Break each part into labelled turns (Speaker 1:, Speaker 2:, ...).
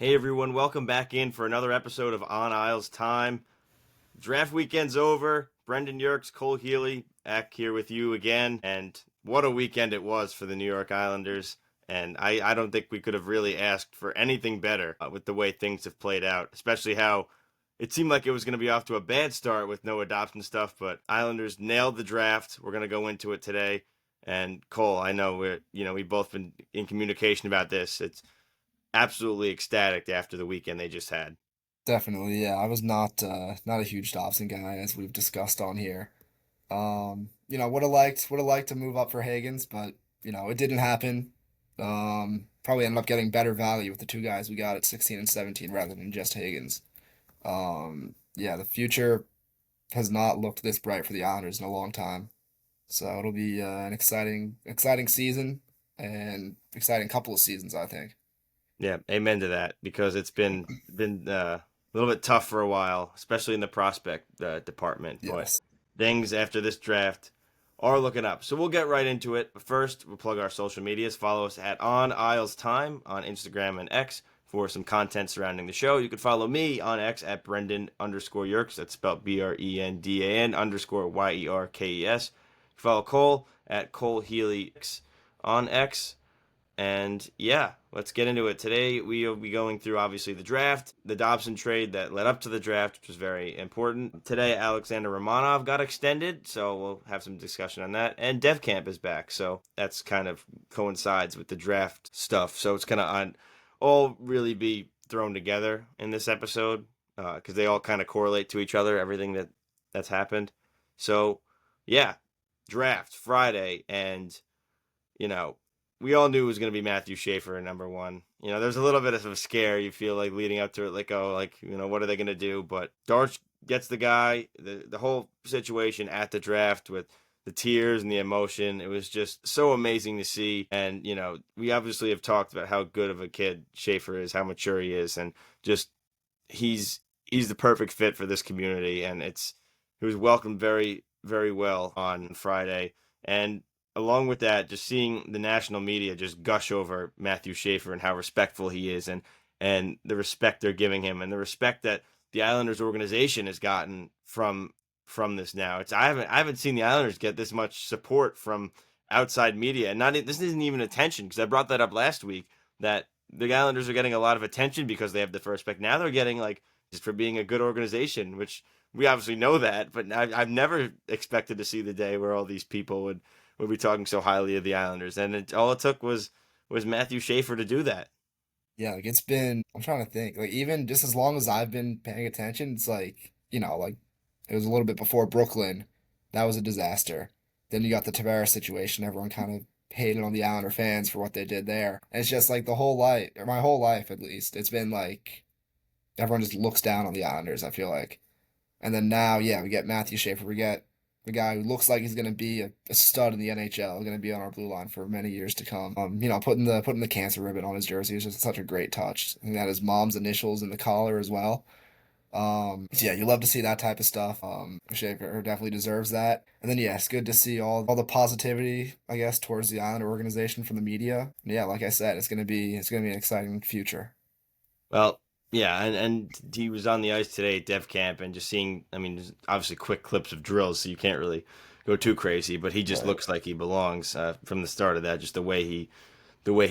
Speaker 1: Hey everyone, welcome back in for another episode of On Isles Time. Draft weekend's over. Brendan Yerkes, Cole Healy, back here with you again. And what a weekend it was for the New York Islanders. And I don't think we could have really asked for anything better with the way things have played out, especially how it seemed like it was going to be off to a bad start with Noah Dobson stuff, but Islanders nailed the draft. We're going to go into it today. And Cole, I know we've both been in communication about this. It's absolutely ecstatic after the weekend they just had.
Speaker 2: Definitely, yeah. I was not a huge Dobson guy as we've discussed on here. Would have liked to move up for Hagens, but it didn't happen. Probably ended up getting better value with the two guys we got at 16 and 17 rather than just Hagens. Yeah, the future has not looked this bright for the Islanders in a long time. So it'll be an exciting season and exciting couple of seasons, I think.
Speaker 1: Yeah, amen to that because it's been a little bit tough for a while, especially in the prospect department. But
Speaker 2: Yes.
Speaker 1: things after this draft are looking up. So we'll get right into it. But first, we'll plug our social medias. Follow us at On Isles Time on Instagram and X for some content surrounding the show. You can follow me on X at Brendan_Yerkes. That's spelled BRENDAN_YERKES. Follow Cole at Cole Healy on X. And yeah, let's get into it. Today we will be going through obviously the draft, the Dobson trade that led up to the draft, which was very important. Today Alexander Romanov got extended, so we'll have some discussion on that. And DevCamp is back, so that's kind of coincides with the draft stuff. So it's gonna all really be thrown together in this episode because they all kind of correlate to each other. Everything that's happened. So yeah, draft Friday, and you know we all knew it was going to be Matthew Schaefer at number one. There's a little bit of a scare you feel like leading up to it, like, oh, like, what are they going to do? But Darch gets the guy, the whole situation at the draft with the tears and the emotion. It was just so amazing to see. And, we obviously have talked about how good of a kid Schaefer is, how mature he is, and just he's he's the perfect fit for this community. And he was welcomed very, very well on Friday. And along with that, just seeing the national media just gush over Matthew Schaefer and how respectful he is, and the respect they're giving him, and the respect that the Islanders organization has gotten from this now. I haven't seen the Islanders get this much support from outside media, and not this isn't even attention because I brought that up last week that the Islanders are getting a lot of attention because they have the first pick. Now they're getting like just for being a good organization, which we obviously know that, but I've never expected to see the day where all these people would be talking so highly of the Islanders, and all it took was Matthew Schaefer to do that.
Speaker 2: Yeah, like I'm trying to think, like even just as long as I've been paying attention, it's like it was a little bit before Brooklyn. That was a disaster. Then you got the Tavares situation. Everyone kind of hated on the Islander fans for what they did there. And it's just like the whole life, or my whole life at least, it's been like everyone just looks down on the Islanders, I feel like. And then now, yeah, we get Matthew Schaefer. We get the guy who looks like he's going to be a stud in the NHL, going to be on our blue line for many years to come. Putting the cancer ribbon on his jersey is just such a great touch. And that his mom's initials in the collar as well. So yeah, you love to see that type of stuff. Schaefer definitely deserves that. And then yeah, it's good to see all the positivity, I guess, towards the Islander organization from the media. And yeah, like I said, it's gonna be an exciting future.
Speaker 1: Well, yeah, and he was on the ice today at Dev Camp, and just seeing, I mean, there's obviously quick clips of drills, so you can't really go too crazy, but he just
Speaker 2: Right.
Speaker 1: looks like he belongs from the start of that, just the way he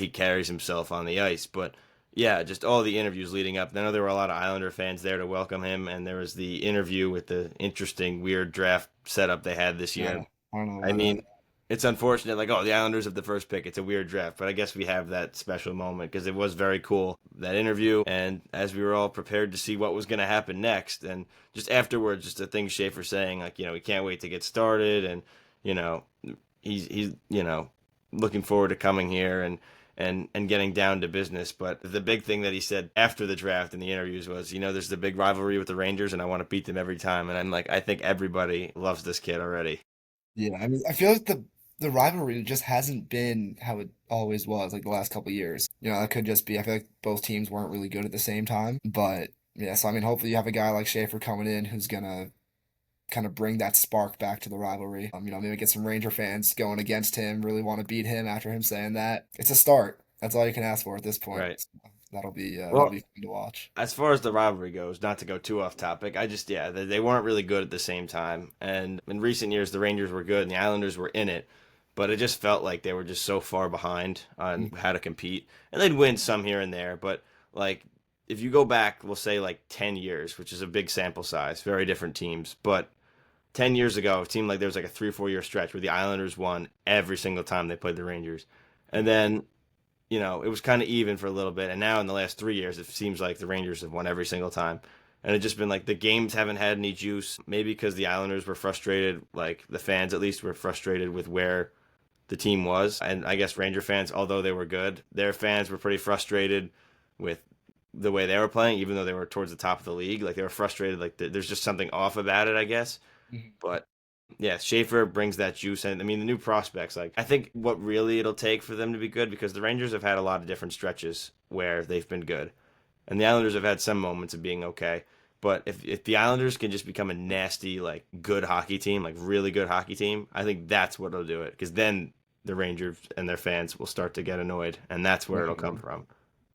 Speaker 1: carries himself on the ice. But yeah, just all the interviews leading up. I know there were a lot of Islander fans there to welcome him, and there was the interview with the interesting, weird draft setup they had this
Speaker 2: Yeah,
Speaker 1: year.
Speaker 2: I don't know
Speaker 1: I
Speaker 2: about that.
Speaker 1: mean, it's unfortunate, like, oh, the Islanders have the first pick. It's a weird draft, but I guess we have that special moment because it was very cool, that interview. And as we were all prepared to see what was going to happen next, and just afterwards, just the things Schaefer saying, like, we can't wait to get started. And, you know, he's looking forward to coming here and getting down to business. But the big thing that he said after the draft in the interviews was, there's the big rivalry with the Rangers, and I want to beat them every time. And I'm like, I think everybody loves this kid already.
Speaker 2: Yeah, I mean, I feel like the rivalry just hasn't been how it always was, like the last couple of years. That could just be, I feel like both teams weren't really good at the same time. But yeah, so I mean, hopefully you have a guy like Schaefer coming in who's gonna kind of bring that spark back to the rivalry. Maybe get some Ranger fans going against him, really want to beat him after him saying that. It's a start. That's all you can ask for at this point.
Speaker 1: Right.
Speaker 2: that'll
Speaker 1: Well,
Speaker 2: be fun to watch.
Speaker 1: as far as the rivalry goes, not to go too off topic, I just yeah, they weren't really good at the same time. And in recent years, the Rangers were good and the Islanders were in it, but it just felt like they were just so far behind on
Speaker 2: Mm.
Speaker 1: how to compete. And they'd win some here and there, but like if you go back, we'll say like 10 years, which is a big sample size, very different teams, but 10 years ago, it seemed like there was like a 3 or 4 year stretch where the Islanders won every single time they played the Rangers. And then it was kind of even for a little bit. And now in the last 3 years, it seems like the Rangers have won every single time. And it's just been like the games haven't had any juice. Maybe because the Islanders were frustrated, like the fans at least were frustrated with where the team was. And I guess Ranger fans, although they were good, their fans were pretty frustrated with the way they were playing, even though they were towards the top of the league. Like they were frustrated, like there's just something off about it, I guess.
Speaker 2: Mhm.
Speaker 1: But yeah, Schaefer brings that juice, and I mean the new prospects. Like I think what really it'll take for them to be good, because the Rangers have had a lot of different stretches where they've been good, and the Islanders have had some moments of being okay. But if the Islanders can just become a nasty, like good hockey team, like really good hockey team, I think that's what'll do it. Because then the Rangers and their fans will start to get annoyed, and that's where it'll come
Speaker 2: Right.
Speaker 1: from.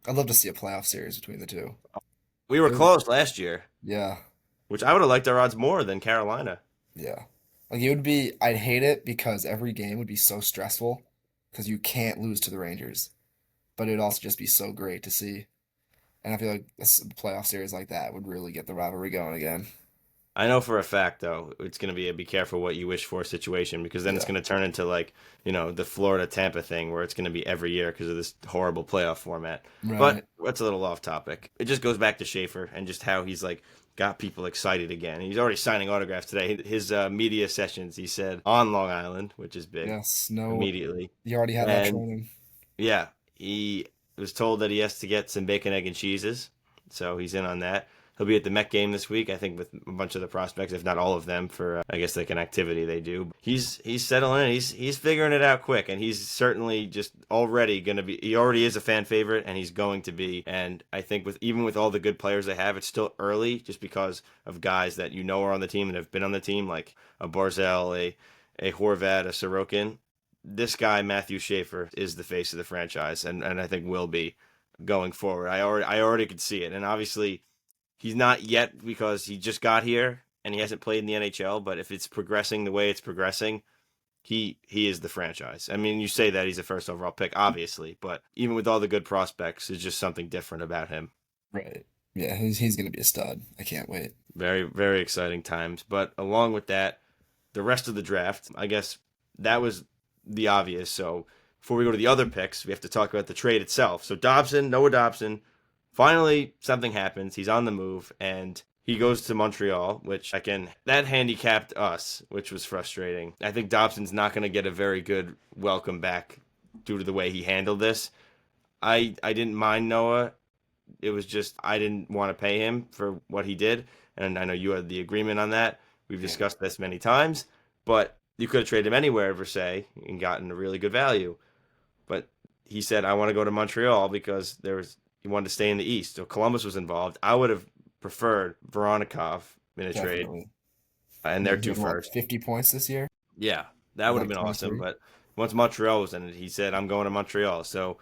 Speaker 2: I'd love to see a playoff series between the two.
Speaker 1: We were
Speaker 2: It would,
Speaker 1: close last year,
Speaker 2: yeah,
Speaker 1: which I would have liked our odds more than Carolina.
Speaker 2: yeah. Like it would be, I'd hate it because every game would be so stressful because you can't lose to the Rangers. But it'd also just be so great to see. And I feel like a playoff series like that would really get the rivalry going again.
Speaker 1: I know for a fact though, it's going to be a be careful what you wish for situation, because then it's
Speaker 2: Yeah.
Speaker 1: going to turn into like, the Florida Tampa thing where it's going to be every year because of this horrible playoff format. But
Speaker 2: Right.
Speaker 1: that's a little off topic. It just goes back to Schaefer and just how he's like got people excited again. He's already signing autographs today. His media sessions, he said, on Long Island, which is big,
Speaker 2: Yes. No,
Speaker 1: immediately.
Speaker 2: you already had that
Speaker 1: And
Speaker 2: training.
Speaker 1: yeah, he was told that he has to get some bacon, egg, and cheeses, so he's in on that. He'll be at the Met game this week, I think, with a bunch of the prospects, if not all of them, for I guess like an activity they do. He's settling in. He's figuring it out quick, and he's certainly just already going to be. He already is a fan favorite, and he's going to be. And I think with even with all the good players they have, it's still early, just because of guys that are on the team and have been on the team, like a Barzell, a Horvat, a Sorokin. This guy Matthew Schaefer is the face of the franchise, and I think will be going forward. I already could see it, and obviously he's not yet because he just got here and he hasn't played in the NHL. But if it's progressing the way it's progressing, he is the franchise. I mean, you say that he's a first overall pick, obviously, but even with all the good prospects, there's just something different about him.
Speaker 2: Right. Yeah, he's gonna be a stud. I can't wait.
Speaker 1: Very very exciting times. But along with that, the rest of the draft, I guess that was the obvious. So before we go to the other picks, we have to talk about the trade itself. So Noah Dobson, finally something happens. He's on the move and he goes to Montreal, which again, that handicapped us, which was frustrating. I think Dobson's not going to get a very good welcome back due to the way he handled this. I didn't mind Noah. It was just I didn't want to pay him for what he did, and I know you had the agreement on that. We've
Speaker 2: Yeah.
Speaker 1: discussed this many times, but you could have traded him anywhere, Versailles, and gotten a really good value. But he said, "I want to go to Montreal because he wanted to stay in the East." So Columbus was involved. I would have preferred Voronikov in a trade,
Speaker 2: Definitely.
Speaker 1: and
Speaker 2: Yeah,
Speaker 1: their
Speaker 2: he
Speaker 1: two
Speaker 2: had what,
Speaker 1: first.
Speaker 2: 50 points this year?
Speaker 1: Yeah, that
Speaker 2: He's
Speaker 1: would have
Speaker 2: like
Speaker 1: been awesome.
Speaker 2: 23.
Speaker 1: But once Montreal was in it, he said, "I'm going to Montreal." So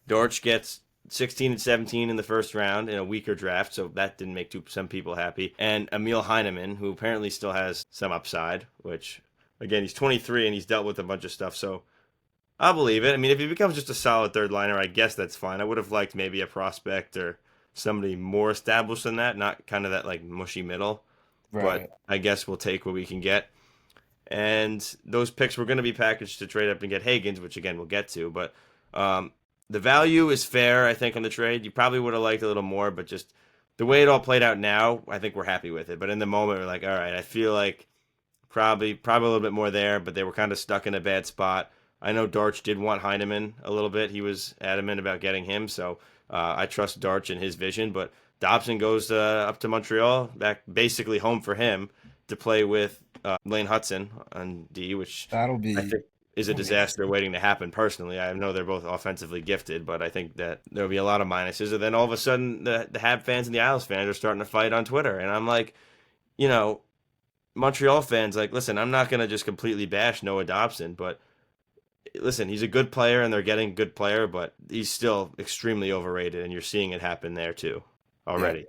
Speaker 1: Dortch gets 16 and 17 in the first round in a weaker draft, so that didn't make some people happy. And Emil Heineman, who apparently still has some upside, which, again, he's 23 and he's dealt with a bunch of stuff, so I'll believe it. I mean, if he becomes just a solid third liner, I guess that's fine. I would have liked maybe a prospect or somebody more established than that, not kind of that like mushy middle, but
Speaker 2: Right.
Speaker 1: I guess we'll take what we can get. And those picks were going to be packaged to trade up and get Higgins, which again we'll get to. But the value is fair, I think, on the trade. You probably would have liked a little more, but just the way it all played out now, I think we're happy with it. But in the moment, we're like, all right, I feel like probably a little bit more there, but they were kind of stuck in a bad spot. I know Darch did want Heineman a little bit. He was adamant about getting him, so I trust Darch and his vision. But Dobson goes up to Montreal, back basically home for him to play with Lane Hudson on D, which
Speaker 2: That'll
Speaker 1: I
Speaker 2: be
Speaker 1: think is a
Speaker 2: that'll be
Speaker 1: disaster
Speaker 2: awesome.
Speaker 1: waiting to happen. Personally, I know they're both offensively gifted, but I think that there'll be a lot of minuses. And then all of a sudden, the Hab fans and the Isles fans are starting to fight on Twitter, and I'm like, you know, Montreal fans, like, listen, I'm not gonna just completely bash Noah Dobson, but listen, he's a good player and they're getting a good player, but he's still extremely overrated, and you're seeing it happen there too
Speaker 2: Yeah.
Speaker 1: already.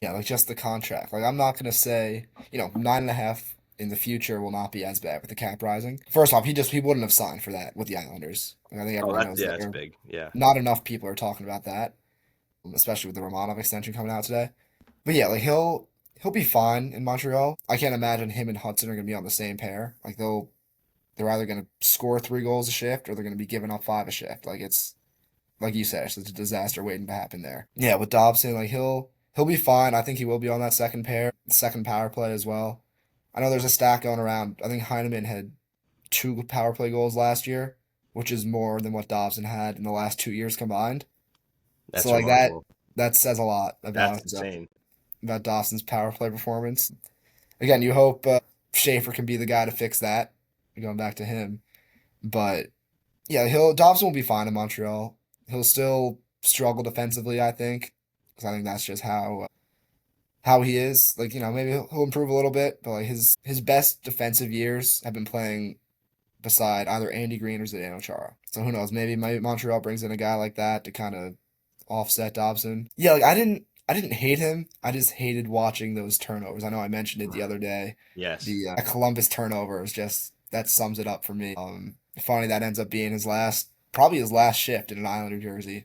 Speaker 2: Yeah, like just the contract. Like I'm not gonna say, 9.5 in the future will not be as bad with the cap rising. First off, he wouldn't have signed for that with the Islanders. Like, I think
Speaker 1: Oh,
Speaker 2: everyone
Speaker 1: that's
Speaker 2: knows
Speaker 1: yeah,
Speaker 2: that.
Speaker 1: that's big. Yeah,
Speaker 2: Not enough people are talking about that, especially with the Romanov extension coming out today. But yeah, like he'll be fine in Montreal. I can't imagine him and Hudson are gonna be on the same pair. Like they're either gonna score 3 goals a shift or they're gonna be giving up 5 a shift. Like it's like you said, it's a disaster waiting to happen there. Yeah, with Dobson, like he'll be fine. I think he will be on that second pair, second power play as well. I know there's a stat going around. I think Heineman had 2 power play goals last year, which is more than what Dobson had in the last 2 years combined. So
Speaker 1: that's
Speaker 2: like
Speaker 1: remarkable.
Speaker 2: that says a lot
Speaker 1: That's
Speaker 2: about
Speaker 1: insane.
Speaker 2: Dawson's power play performance. Again, you hope Schaefer can be the guy to fix that. Going back to him, but yeah, he'll Dobson will be fine in Montreal. He'll still struggle defensively, I think, because I think that's just how he is. Like maybe he'll improve a little bit, but like his best defensive years have been playing beside either Andy Green or Zdeno Chara. So who knows? Maybe Montreal brings in a guy like that to kind of offset Dobson. Yeah, like I didn't hate him. I just hated watching those turnovers. I know I mentioned it the other day.
Speaker 1: Yes,
Speaker 2: The Columbus turnover is just that sums it up for me. Funny that ends up being probably his last shift in an Islander jersey.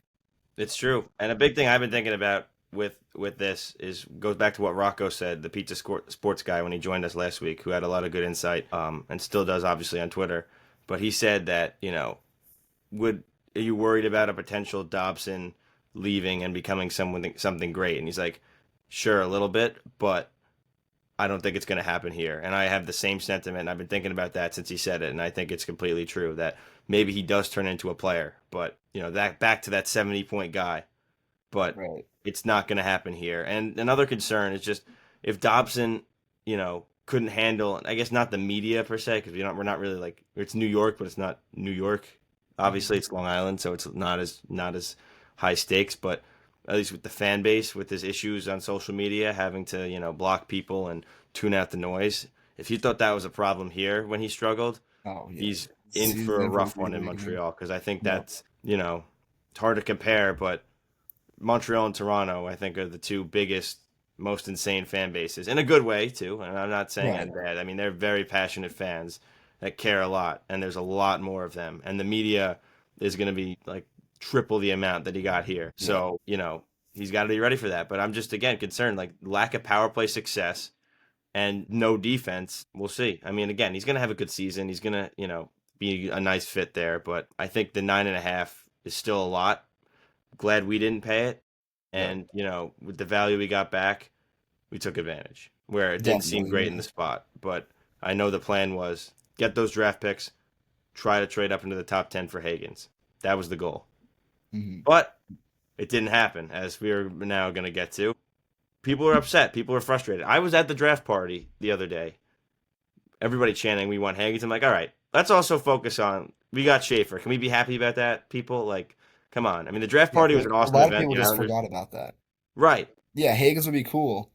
Speaker 1: it's true. And a big thing I've been thinking about with this is goes back to what Rocco said, the sports guy when he joined us last week, who had a lot of good insight, and still does obviously on Twitter. But he said that would are you worried about a potential Dobson leaving and becoming something great? And he's like, sure, a little bit, but I don't think it's going to happen here. And I have the same sentiment. And I've been thinking about that since he said it, and I think it's completely true that maybe he does turn into a player, but that back to that 70-point guy, but
Speaker 2: Right.
Speaker 1: it's not going to happen here. And another concern is just if Dobson, couldn't handle, I guess not the media per se, because we're not really like it's New York, but it's not New York. Obviously,
Speaker 2: Mhm.
Speaker 1: it's Long Island, so it's not as high stakes. But at least with the fan base, with his issues on social media, having to block people and tune out the noise. If he thought that was a problem here when he struggled,
Speaker 2: Oh yeah.
Speaker 1: he's in
Speaker 2: He's
Speaker 1: for a
Speaker 2: in for a
Speaker 1: rough
Speaker 2: rude
Speaker 1: one in
Speaker 2: awakening.
Speaker 1: Montreal because I think
Speaker 2: Yep.
Speaker 1: that's it's hard to compare, but Montreal and Toronto, I think, are the two biggest, most insane fan bases in a good way too. And I'm not saying
Speaker 2: Right.
Speaker 1: that bad. I mean, they're very passionate fans that care a lot, and there's a lot more of them. And the media is going to be like triple the amount that he got here.
Speaker 2: Yeah.
Speaker 1: So he's got to be ready for that. But I'm just again concerned, like lack of power play success and no defense. We'll see. I mean, again, he's going to have a good season. He's going to be a nice fit there. But I think the 9.5 is still a lot. Glad we didn't pay it.
Speaker 2: Yep.
Speaker 1: And, with the value we got back, we took advantage where it didn't seem
Speaker 2: Definitely.
Speaker 1: great in the spot. But I know the plan was get those draft picks, try to trade up into the top 10 for Higgins. That was the goal.
Speaker 2: Hmm.
Speaker 1: But it didn't happen, as we are now going to get to. People are upset. People are frustrated. I was at the draft party the other day. Everybody chanting, we want Higgins. I'm like, all right, let's also focus on, we got Schaefer. Can we be happy about that, people? Like, come on. I mean, the draft
Speaker 2: Yeah,
Speaker 1: party was
Speaker 2: but
Speaker 1: an
Speaker 2: a
Speaker 1: awesome
Speaker 2: lot of
Speaker 1: event.
Speaker 2: people
Speaker 1: The
Speaker 2: just
Speaker 1: Islanders.
Speaker 2: forgot about that.
Speaker 1: Right.
Speaker 2: Yeah, Higgins would be cool,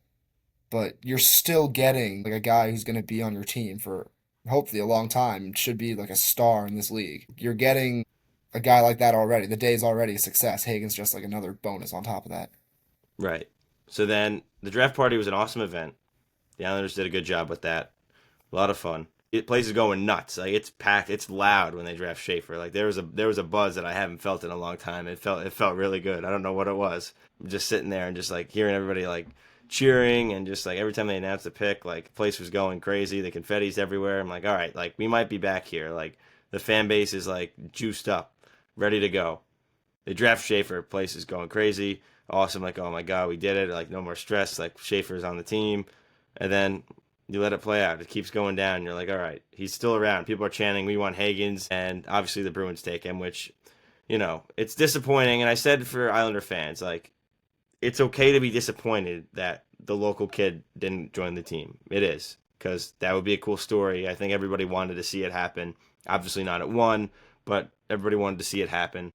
Speaker 2: but you're still getting like a guy who's going to be on your team for hopefully a long time and should be like a star in this league. You're getting a guy like that already. The day's already a success. Hagen's just like another bonus on top of that.
Speaker 1: Right. So then the draft party was an awesome event. The Islanders did a good job with that. A lot of fun. Place is going nuts. Like it's packed. It's loud when they draft Schaefer. Like there was a buzz that I haven't felt in a long time. It felt really good. I don't know what it was. Just sitting there and just like hearing everybody like cheering and just like every time they announced a pick, like the place was going crazy. The confetti's everywhere. I'm like, all right, like we might be back here. Like the fan base is like juiced up, ready to go. They draft Schaefer. Place is going crazy. Awesome. Like, oh my God, we did it. Like, no more stress. Like, Schaefer's on the team. And then you let it play out. It keeps going down. You're like, all right, he's still around. People are chanting, we want Higgins. And obviously the Bruins take him, which, it's disappointing. And I said for Islander fans, like, it's okay to be disappointed that the local kid didn't join the team. It is. Because that would be a cool story. I think everybody wanted to see it happen. Obviously not at one, but everybody wanted to see it happen.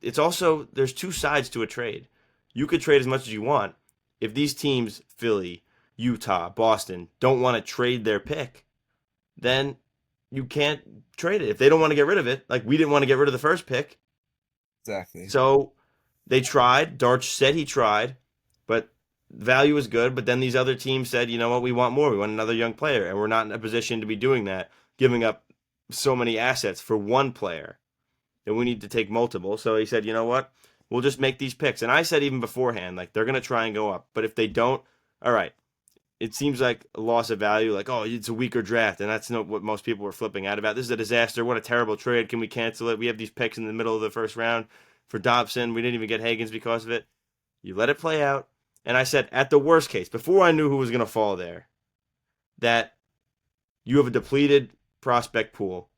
Speaker 1: It's also there's two sides to a trade. You could trade as much as you want. If these teams, Philly, Utah, Boston, don't want to trade their pick, then you can't trade it if they don't want to get rid of it. Like we didn't want to get rid of the first pick,
Speaker 2: Exactly.
Speaker 1: so they tried. Darch said he tried, but value was good. But then these other teams said, you know what, we want more. We want another young player, and we're not in a position to be doing that, giving up so many assets for one player. And we need to take multiple. So he said, you know what, we'll just make these picks. And I said even beforehand, like they're gonna try and go up, but if they don't, all right. It seems like a loss of value, like, oh, it's a weaker draft, and that's not what most people were flipping out about. This is a disaster. What a terrible trade. Can we cancel it? We have these picks in the middle of the first round for Dobson. We didn't even get Higgins because of it. You let it play out. And I said, at the worst case, before I knew who was going to fall there, that you have a depleted prospect pool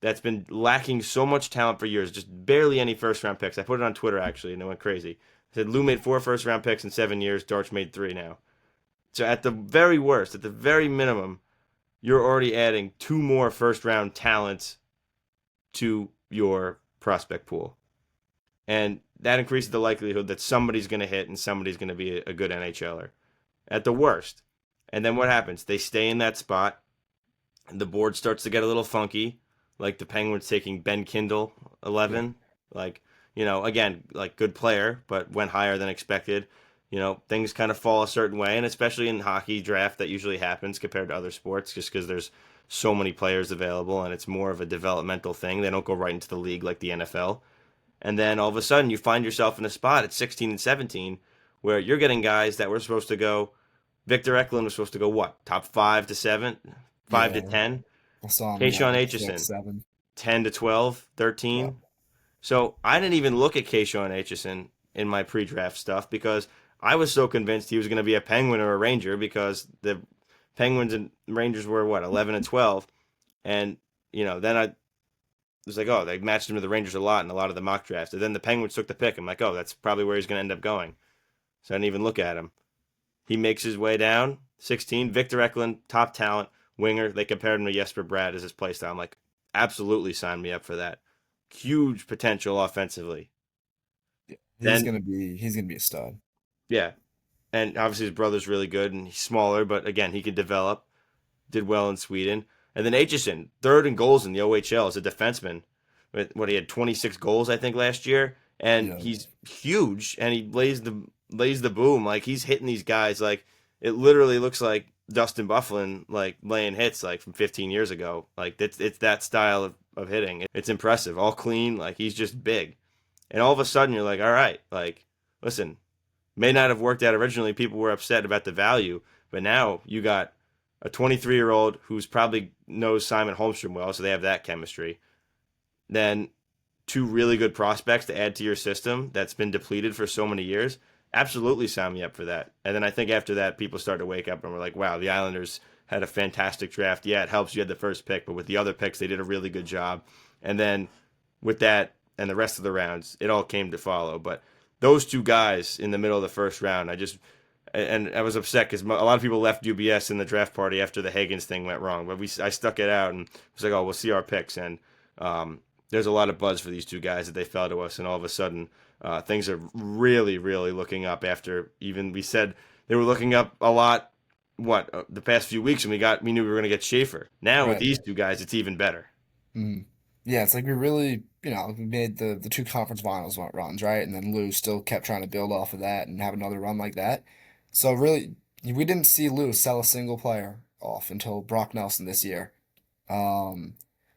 Speaker 1: that's been lacking so much talent for years, just barely any first round picks. I put it on Twitter, actually, and it went crazy. I said, Lou made 4 first round picks in 7 years. Darch made 3 now. So at the very worst, at the very minimum, you're already adding 2 more first round talents to your prospect pool. And that increases the likelihood that somebody's going to hit and somebody's going to be a good NHLer at the worst. And then what happens? They stay in that spot, and the board starts to get a little funky, like the Penguins taking Ben Kindle,
Speaker 2: Yeah.
Speaker 1: 11. Like, again, like good player, but went higher than expected. Things kind of fall a certain way, and especially in hockey draft, that usually happens compared to other sports, just because there's so many players available, and it's more of a developmental thing. They don't go right into the league like the NFL. And then all of a sudden, you find yourself in a spot at 16 and 17 where you're getting guys that were supposed to go. Victor Eklund was supposed to go what? Top 5 to 7, 5 to
Speaker 2: Yeah.
Speaker 1: 10.
Speaker 2: I saw him
Speaker 1: Kayshawn
Speaker 2: like six,
Speaker 1: Aitchison,
Speaker 2: seven.
Speaker 1: 10 to 12,
Speaker 2: Yeah.
Speaker 1: 13. So I didn't even look at Kayshawn Aitchison in my pre-draft stuff because I was so convinced he was going to be a Penguin or a Ranger because the Penguins and Rangers were what, 11 and 12, and then I was like, oh, they matched him to the Rangers a lot in a lot of the mock drafts. And then the Penguins took the pick. I'm like, oh, that's probably where he's going to end up going. So I didn't even look at him. He makes his way down, 16. Victor Eklund, top talent, winger. They compared him to Jesper Brad as his play style. I'm like, absolutely sign me up for that. Huge potential offensively.
Speaker 2: Yeah.
Speaker 1: Then,
Speaker 2: He's gonna be a stud.
Speaker 1: yeah. And obviously his brother's really good and he's smaller, but again, he could develop. Did well in Sweden. And then Aitchison, third in goals in the OHL as a defenseman. He had 26 goals, I think, last year. And
Speaker 2: Yeah.
Speaker 1: he's huge and he lays the boom. Like he's hitting these guys like it literally looks like Dustin Bufflin like laying hits like from 15 years ago. Like it's that style of hitting. It's impressive. All clean, like he's just big. And all of a sudden you're like, all right, like listen, may not have worked out originally. People were upset about the value, but now you got a 23-year-old who's probably knows Simon Holmstrom well, so they have that chemistry. Then 2 really good prospects to add to your system that's been depleted for so many years. Absolutely sign me up for that. And then I think after that, people start to wake up and were like, wow, the Islanders had a fantastic draft. Yeah, it helps you had the first pick, but with the other picks, they did a really good job. And then with that and the rest of the rounds, it all came to follow. But those 2 guys in the middle of the first round, I was upset because a lot of people left UBS in the draft party after the Higgins thing went wrong. But I stuck it out and was like, oh, we'll see our picks. And there's a lot of buzz for these 2 guys that they fell to us. And all of a sudden, things are really, really looking up after even we said they were looking up a lot, the past few weeks. And we knew we were going to get Schaefer. Now with
Speaker 2: Right.
Speaker 1: these 2 guys, it's even better.
Speaker 2: Mhm. Yeah, it's like we really, we made the two conference finals runs, right? And then Lou still kept trying to build off of that and have another run like that. So really, we didn't see Lou sell a single player off until Brock Nelson this year. Um,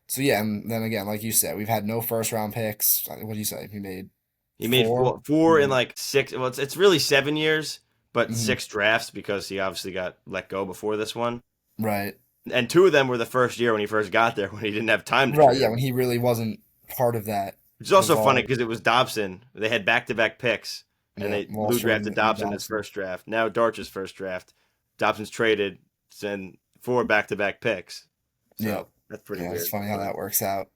Speaker 2: so yeah, and then again, like you said, we've had no first round picks. What do you say? We made
Speaker 1: He made
Speaker 2: four.
Speaker 1: four in
Speaker 2: Yeah.
Speaker 1: like 6. Well, it's really 7 years, but
Speaker 2: Hmm.
Speaker 1: 6 drafts because he obviously got let go before this one.
Speaker 2: Right.
Speaker 1: And 2 of them were the first year when he first got there when he didn't have time to
Speaker 2: Right.
Speaker 1: trade
Speaker 2: Yeah,
Speaker 1: him.
Speaker 2: when he really wasn't part of that.
Speaker 1: Which is
Speaker 2: It was
Speaker 1: also funny
Speaker 2: all,
Speaker 1: because it was Dobson. They had back-to-back picks, and
Speaker 2: yeah,
Speaker 1: Lou
Speaker 2: Wallstrom
Speaker 1: drafted
Speaker 2: and
Speaker 1: Dobson in his
Speaker 2: Dobson.
Speaker 1: first draft. Now Darch's first draft. Dobson's traded and 4 back-to-back picks.
Speaker 2: Yeah.
Speaker 1: So that's pretty
Speaker 2: Yeah, it's
Speaker 1: weird.
Speaker 2: funny how
Speaker 1: But
Speaker 2: that works out.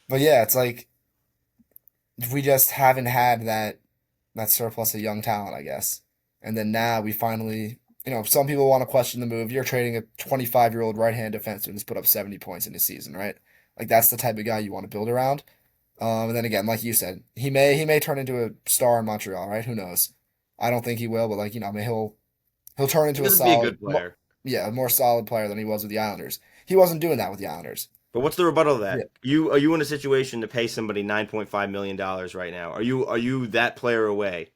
Speaker 2: But yeah, it's like we just haven't had that surplus of young talent, I guess. And then now we finally, some people want to question the move. You're trading a 25-year-old right-hand defenseman who's put up 70 points in a season, right? Like that's the type of guy you want to build around. And then again, like you said, he may turn into a star in Montreal, right? Who knows? I don't think he will, but like, I mean, he'll turn
Speaker 1: he
Speaker 2: into a
Speaker 1: doesn't be a
Speaker 2: solid,
Speaker 1: good player.
Speaker 2: yeah, a more solid player than he was with the Islanders. He wasn't doing that with the Islanders.
Speaker 1: But what's the rebuttal of
Speaker 2: Yeah,
Speaker 1: that? You are you in a situation to pay somebody $9.5 million right now? Are you that player away?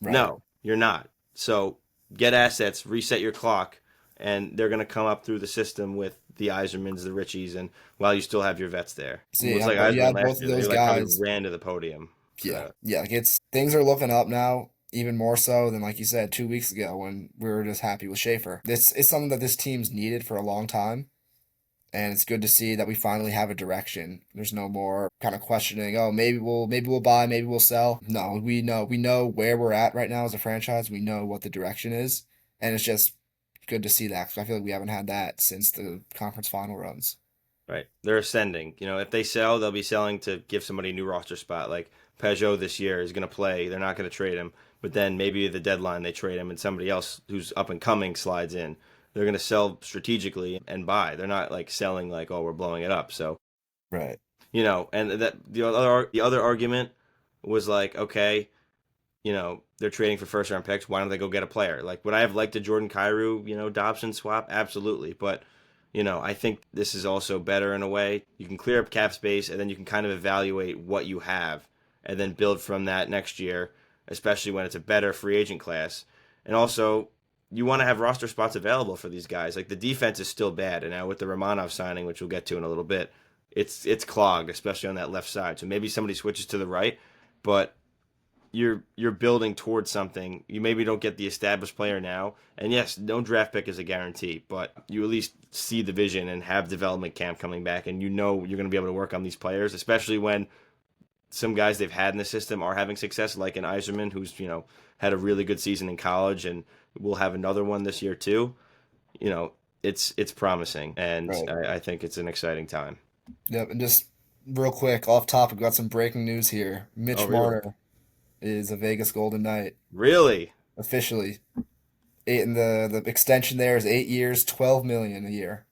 Speaker 2: right.
Speaker 1: No, you're not. So get assets, reset your clock, and they're going to come up through the system with the Isermans, the Richies, and while you still have your vets there. It
Speaker 2: See,
Speaker 1: was like
Speaker 2: but you
Speaker 1: Iserman
Speaker 2: have
Speaker 1: last
Speaker 2: both of
Speaker 1: year. They
Speaker 2: those
Speaker 1: like probably
Speaker 2: guys.
Speaker 1: ran to the podium.
Speaker 2: Yeah, yeah. Like it's things are looking up now, even more so than like you said 2 weeks ago when we were just happy with Schaefer. This is something that this team's needed for a long time, and it's good to see that we finally have a direction. There's no more kind of questioning. Oh, maybe we'll buy, maybe we'll sell. No, we know where we're at right now as a franchise. We know what the direction is, and it's just good to see that because I feel like we haven't had that since the conference final runs.
Speaker 1: Right. They're ascending. If they sell, they'll be selling to give somebody a new roster spot. Like Peugeot this year is going to play. They're not going to trade him. But then maybe at the deadline they trade him and somebody else who's up and coming slides in. They're going to sell strategically and buy. They're not like selling like, oh, we're blowing it up. So,
Speaker 2: Right.
Speaker 1: and that the other argument was like, okay, they're trading for first round picks. Why don't they go get a player? Like, would I have liked a Jordan Cairo, Dobson swap? Absolutely. But, I think this is also better in a way. You can clear up cap space and then you can kind of evaluate what you have and then build from that next year, especially when it's a better free agent class. And also, you want to have roster spots available for these guys. Like the defense is still bad, and now with the Romanov signing, which we'll get to in a little bit, it's clogged, especially on that left side. So maybe somebody switches to the right, but you're building towards something. You maybe don't get the established player now, and yes, no draft pick is a guarantee, but you at least see the vision and have development camp coming back, and you're going to be able to work on these players, especially when some guys they've had in the system are having success, like an Iserman, who's had a really good season in college, and will have another one this year too. You know, it's promising, and
Speaker 2: Right.
Speaker 1: I think it's an exciting time.
Speaker 2: Yep. And just real quick, off topic, got some breaking news here.
Speaker 1: Oh,
Speaker 2: Mitch
Speaker 1: really?
Speaker 2: Marner is a Vegas Golden Knight
Speaker 1: Really?
Speaker 2: officially. Eight and the extension there is 8 years, 12 million a year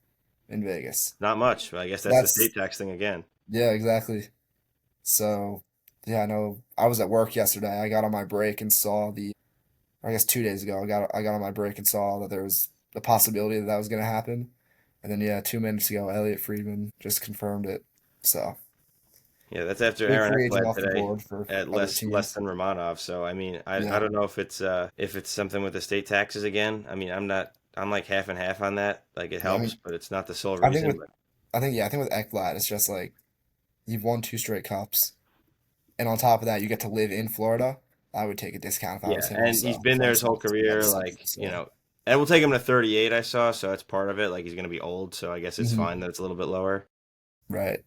Speaker 2: in Vegas.
Speaker 1: Not much. I guess that's the
Speaker 2: That's
Speaker 1: state tax thing again.
Speaker 2: yeah, exactly. So yeah, I know I was at work yesterday. I got on my break and saw I guess 2 days ago, I got on my break and saw that there was a possibility that that was going to happen. And then yeah, 2 minutes ago, Elliot Friedman just confirmed it. So
Speaker 1: Yeah, that's after
Speaker 2: big
Speaker 1: Aaron
Speaker 2: free agent
Speaker 1: Ekblad
Speaker 2: off the
Speaker 1: today
Speaker 2: board for
Speaker 1: at
Speaker 2: other
Speaker 1: less
Speaker 2: teams.
Speaker 1: than Romanov. So I mean, I
Speaker 2: Yeah,
Speaker 1: don't know if it's something with the state taxes again. I mean, I'm like half and half on that. Like it
Speaker 2: yeah. I
Speaker 1: helps,
Speaker 2: mean,
Speaker 1: but it's not the sole
Speaker 2: I think
Speaker 1: reason.
Speaker 2: with
Speaker 1: But
Speaker 2: I think with Ekblad, it's just like you've won two straight cups, and on top of that, you get to live in Florida. I would take a discount if I was
Speaker 1: yeah,
Speaker 2: him
Speaker 1: and he's
Speaker 2: also,
Speaker 1: been
Speaker 2: if I
Speaker 1: there
Speaker 2: was
Speaker 1: his whole
Speaker 2: someone that
Speaker 1: career.
Speaker 2: was
Speaker 1: Like
Speaker 2: someone. So
Speaker 1: and we'll take him to 38. I saw, so that's part of it. Like he's gonna be old, so I guess it's
Speaker 2: mhm,
Speaker 1: fine that it's a little bit lower.
Speaker 2: right,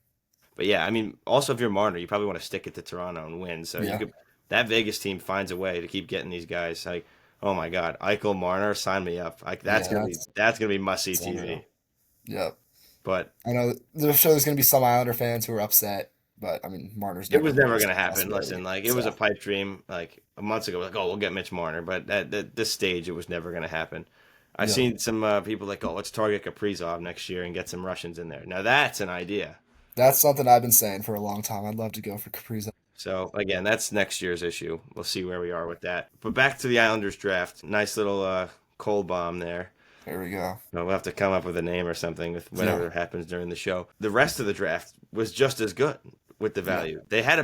Speaker 1: But yeah, I mean, also if you're Marner, you probably want to stick it to Toronto and win. So you
Speaker 2: yeah,
Speaker 1: could that Vegas team finds a way to keep getting these guys. Like, oh my God, Eichel Marner, sign me up. Like
Speaker 2: yeah.
Speaker 1: that's gonna be must see
Speaker 2: That's
Speaker 1: TV.
Speaker 2: unreal. Yep.
Speaker 1: But
Speaker 2: I know there's sure there's gonna be some Islander fans who are upset, but I mean Marner's
Speaker 1: it
Speaker 2: never
Speaker 1: was
Speaker 2: been
Speaker 1: never
Speaker 2: a
Speaker 1: gonna happen.
Speaker 2: possibility.
Speaker 1: Listen, like it was a
Speaker 2: So
Speaker 1: pipe dream like a month ago. Like, oh, we'll get Mitch Marner, but at this stage, it was never gonna happen. I
Speaker 2: yep.
Speaker 1: seen some people like, oh, let's target Kaprizov next year and get some Russians in there. Now that's an idea.
Speaker 2: That's something I've been saying for a long time. I'd love to go for Kaprizov.
Speaker 1: So again, that's next year's issue. We'll see where we are with that. But back to the Islanders draft. Nice little cold bomb there.
Speaker 2: There we go.
Speaker 1: We'll have to come up with a name or something with
Speaker 2: Yeah,
Speaker 1: whatever happens during the show. The rest of the draft was just as good with the
Speaker 2: yeah.
Speaker 1: value. They had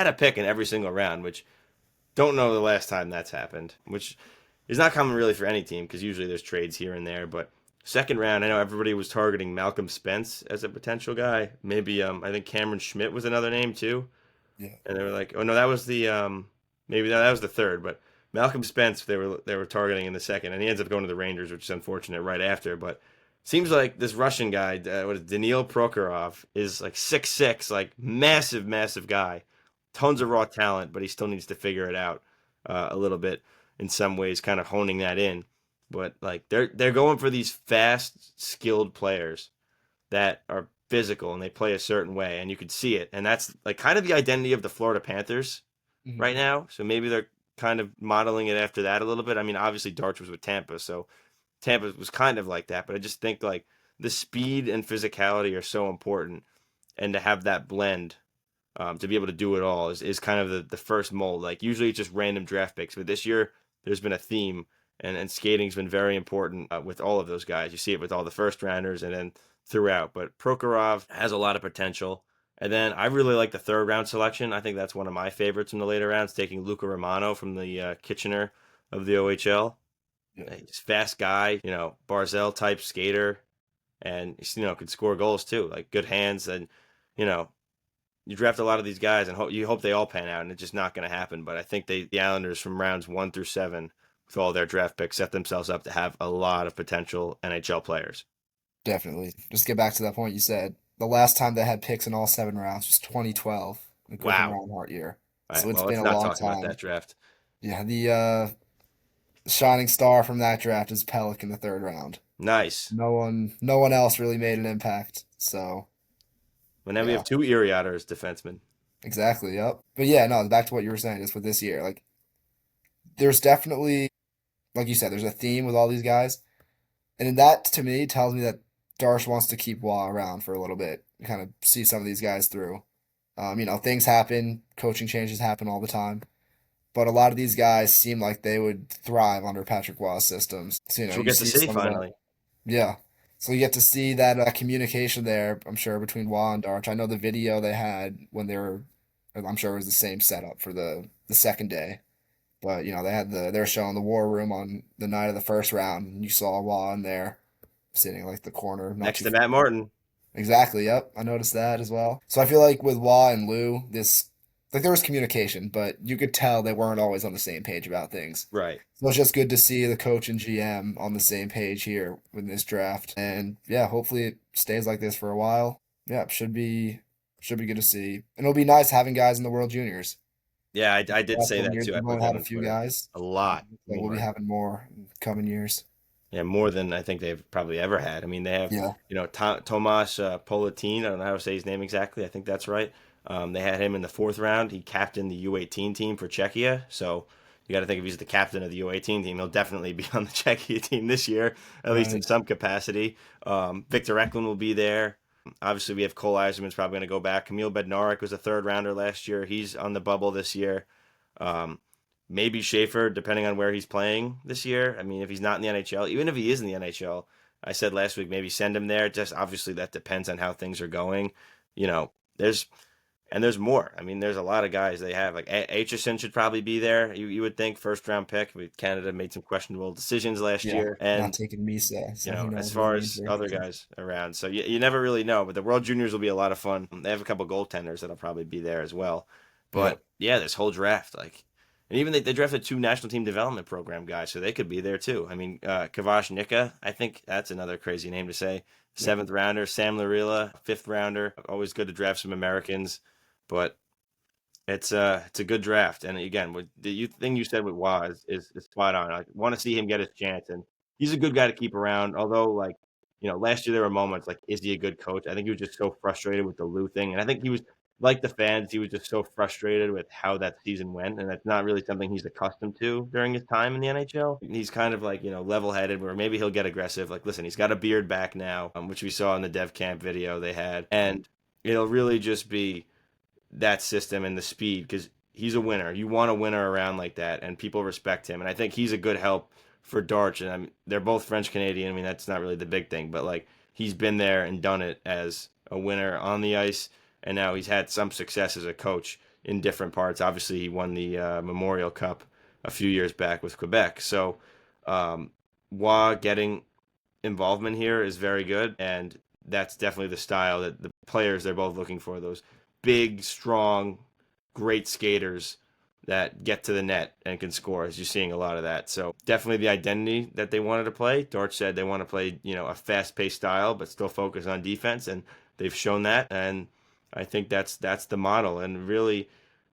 Speaker 1: a pick in every single round, which don't know the last time that's happened, which is not common really for any team because usually there's trades here and there. But second round, I know everybody was targeting Malcolm Spence as a potential guy. Maybe I think Cameron Schmidt was another name too.
Speaker 2: Yeah.
Speaker 1: And they were like, oh no, that was the maybe that was the third, but Malcolm Spence they were targeting in the second, and he ends up going to the Rangers, which is unfortunate right after. But seems like this Russian guy, what is it, Daniil Prokhorov, is like 6'6", like massive, massive guy, tons of raw talent, but he still needs to figure it out a little bit in some ways, kind of honing that in. But like they're going for these fast, skilled players that are physical and they play a certain way, and you could see it. And that's like kind of the identity of the Florida Panthers
Speaker 2: Mhm.
Speaker 1: right now. So maybe they're kind of modeling it after that a little bit. I mean, obviously Darch was with Tampa, so Tampa was kind of like that. But I just think like the speed and physicality are so important, and to have that blend. To be able to do it all is kind of the first mold. Like usually it's just random draft picks, but this year there's been a theme, and skating's been very important with all of those guys. You see it with all the first rounders, and then throughout. But Prokhorov has a lot of potential. And then I really like the third round selection. I think that's one of my favorites in the later rounds, taking Luca Romano from the Kitchener of the OHL.
Speaker 2: Yeah,
Speaker 1: He's a fast guy, Barzell type skater, and could score goals too, like good hands. And you know, you draft a lot of these guys, and you hope they all pan out, and it's just not going to happen. But I think the Islanders from rounds 1 through 7, with all their draft picks, set themselves up to have a lot of potential NHL players.
Speaker 2: definitely. Just get back to that point you said. The last time they had picks in all 7 rounds was 2012, the Griffin
Speaker 1: Wow.
Speaker 2: Reinhart year.
Speaker 1: All
Speaker 2: So
Speaker 1: right,
Speaker 2: it's
Speaker 1: well,
Speaker 2: been
Speaker 1: let's
Speaker 2: a
Speaker 1: not
Speaker 2: long
Speaker 1: talk about
Speaker 2: time.
Speaker 1: that draft.
Speaker 2: Yeah, the shining star from that draft is Pelech in the third round.
Speaker 1: Nice.
Speaker 2: No one else really made an impact. So
Speaker 1: Well, now we
Speaker 2: yeah,
Speaker 1: have two Erie Otters defensemen.
Speaker 2: exactly. Yep. But yeah, no, back to what you were saying, just with this year, like there's definitely, like you said, there's a theme with all these guys, and that to me tells me that Darsh wants to keep Waugh around for a little bit, kind of see some of these guys through. Things happen, coaching changes happen all the time, but a lot of these guys seem like they would thrive under Patrick Waugh's systems. So,
Speaker 1: Which we'll
Speaker 2: you
Speaker 1: get to
Speaker 2: see
Speaker 1: see
Speaker 2: some of that.
Speaker 1: finally.
Speaker 2: Yeah. So you get to see that communication there, I'm sure, between Waugh and Darch. I know the video they had when they were, I'm sure it was the same setup for the second day. But they're showing the war room on the night of the first round, and you saw Waugh in there sitting like the corner, not
Speaker 1: Next
Speaker 2: too
Speaker 1: to
Speaker 2: far.
Speaker 1: Matt Martin.
Speaker 2: Exactly. Yep, I noticed that as well. So I feel like with Waugh and Lou, this like there was communication, but you could tell they weren't always on the same page about things.
Speaker 1: Right.
Speaker 2: So it's just good to see the coach and GM on the same page here with this draft, and yeah, hopefully it stays like this for a while. Yeah, should be good to see, and it'll be nice having guys in the World Juniors.
Speaker 1: Yeah, I did
Speaker 2: Last
Speaker 1: say
Speaker 2: seven
Speaker 1: that
Speaker 2: years,
Speaker 1: too. I
Speaker 2: we've
Speaker 1: put
Speaker 2: only
Speaker 1: that
Speaker 2: had a
Speaker 1: on
Speaker 2: few
Speaker 1: Twitter.
Speaker 2: guys.
Speaker 1: A lot
Speaker 2: So we'll be
Speaker 1: more.
Speaker 2: having more in coming years.
Speaker 1: Yeah, more than I think they've probably ever had. I mean, they have,
Speaker 2: Yeah.
Speaker 1: Tomas Politin. I don't know how to say his name exactly. I think that's right. They had him in the fourth round. He captained the U18 team for Czechia. So you got to think if he's the captain of the U18 team, he'll definitely be on the Czechia team this year, at least in
Speaker 2: Right.
Speaker 1: some capacity. Victor Eklund will be there. Obviously, we have Cole Eiserman's probably going to go back. Camille Bednarik was a third rounder last year. He's on the bubble this year. Um, Maybe Schaefer, depending on where he's playing this year. I mean, if he's not in the NHL, even if he is in the NHL, I said last week maybe send him there. Just obviously that depends on how things are going. You know, there's there's more. I mean, there's a lot of guys they have. Like Aitchison should probably be there. You would think first round pick. Canada made some questionable decisions last
Speaker 2: Yeah.
Speaker 1: year,
Speaker 2: Not
Speaker 1: and
Speaker 2: taking Misa, so who
Speaker 1: as
Speaker 2: knows what it
Speaker 1: far
Speaker 2: means
Speaker 1: as
Speaker 2: for
Speaker 1: other
Speaker 2: anything.
Speaker 1: guys around, so you never really know. But the World Juniors will be a lot of fun. They have a couple goaltenders that'll probably be there as well.
Speaker 2: Yeah.
Speaker 1: But yeah, this whole draft, like, and even they drafted two national team development program guys, so they could be there too. I mean, Kavash Nika, I think that's another crazy name to say.
Speaker 2: Yeah.
Speaker 1: Seventh rounder, Sam Larilla, fifth rounder. Always good to draft some Americans, but it's a good draft. And again, what the thing you said with Waz is spot on. I want to see him get his chance, and he's a good guy to keep around. Although, like, last year there were moments like, is he a good coach? I think he was just so frustrated with the Lou thing, and I think he was like the fans. He was just so frustrated with how that season went, and that's not really something he's accustomed to during his time in the NHL. He's kind of like level-headed, where maybe he'll get aggressive. Like, listen, he's got a beard back now, which we saw in the Dev Camp video they had, and it'll really just be that system and the speed because he's a winner. You want a winner around like that, and people respect him. And I think he's a good help for Darch. And I mean, they're both French Canadian. I mean, that's not really the big thing, but like he's been there and done it as a winner on the ice, and now he's had some success as a coach in different parts. Obviously, he won the Memorial Cup a few years back with Quebec. So, Wah getting involvement here is very good, and that's definitely the style that the players they're both looking for. Those big, strong, great skaters that get to the net and can score, as you're seeing a lot of that. So definitely the identity that they wanted to play. Dortch said they want to play, a fast-paced style, but still focus on defense, and they've shown that. And I think that's the model. And really,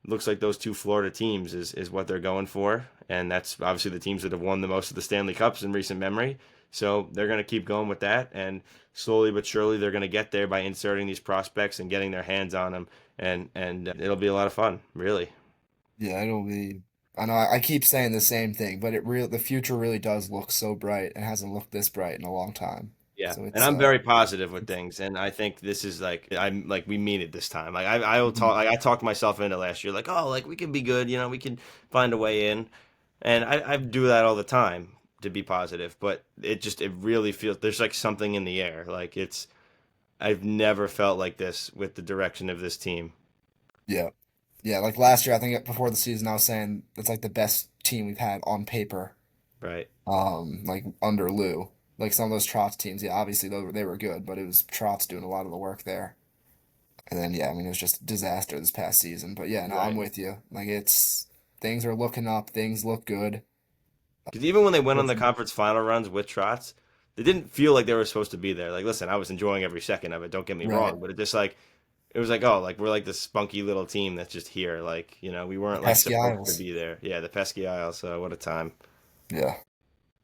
Speaker 1: looks like those two Florida teams is what they're going for, and that's obviously the teams that have won the most of the Stanley Cups in recent memory. So they're going to keep going with that, and slowly but surely they're going to get there by inserting these prospects and getting their hands on them, and it'll be a lot of fun, really.
Speaker 2: Yeah, it'll be. I know I keep saying the same thing, but the future really does look so bright. It hasn't looked this bright in a long time.
Speaker 1: Yeah,
Speaker 2: So
Speaker 1: and
Speaker 2: it's
Speaker 1: I'm very positive with things, and I think this is like I'm like we mean it this time. Like I will
Speaker 2: Mhm.
Speaker 1: talk. Like I talked myself into last year. Like, oh, like we can be good. We can find a way in, and I do that all the time to be positive. But it really feels there's like something in the air. Like I've never felt like this with the direction of this team.
Speaker 2: Yeah. Yeah, like last year, I think before the season, I was saying it's like the best team we've had on paper,
Speaker 1: Right.
Speaker 2: like under Lou. Like some of those Trotz teams, yeah, obviously they were good, but it was Trotz doing a lot of the work there. And then, yeah, I mean, it was just a disaster this past season. But yeah, no, I'm
Speaker 1: Right.
Speaker 2: with you. Like it's things are looking up, things look good.
Speaker 1: Because even when they went on the
Speaker 2: Hopefully,
Speaker 1: conference final runs with Trotz, they didn't feel like they were supposed to be there. Like, listen, I was enjoying every second of it. Don't get me
Speaker 2: right.
Speaker 1: wrong, but it just like it was like, oh, like we're like this spunky little team that's just here. Like, we
Speaker 2: The
Speaker 1: weren't like
Speaker 2: pesky
Speaker 1: supposed to
Speaker 2: Isles.
Speaker 1: be there. Yeah, the pesky Isles. What a time.
Speaker 2: Yeah.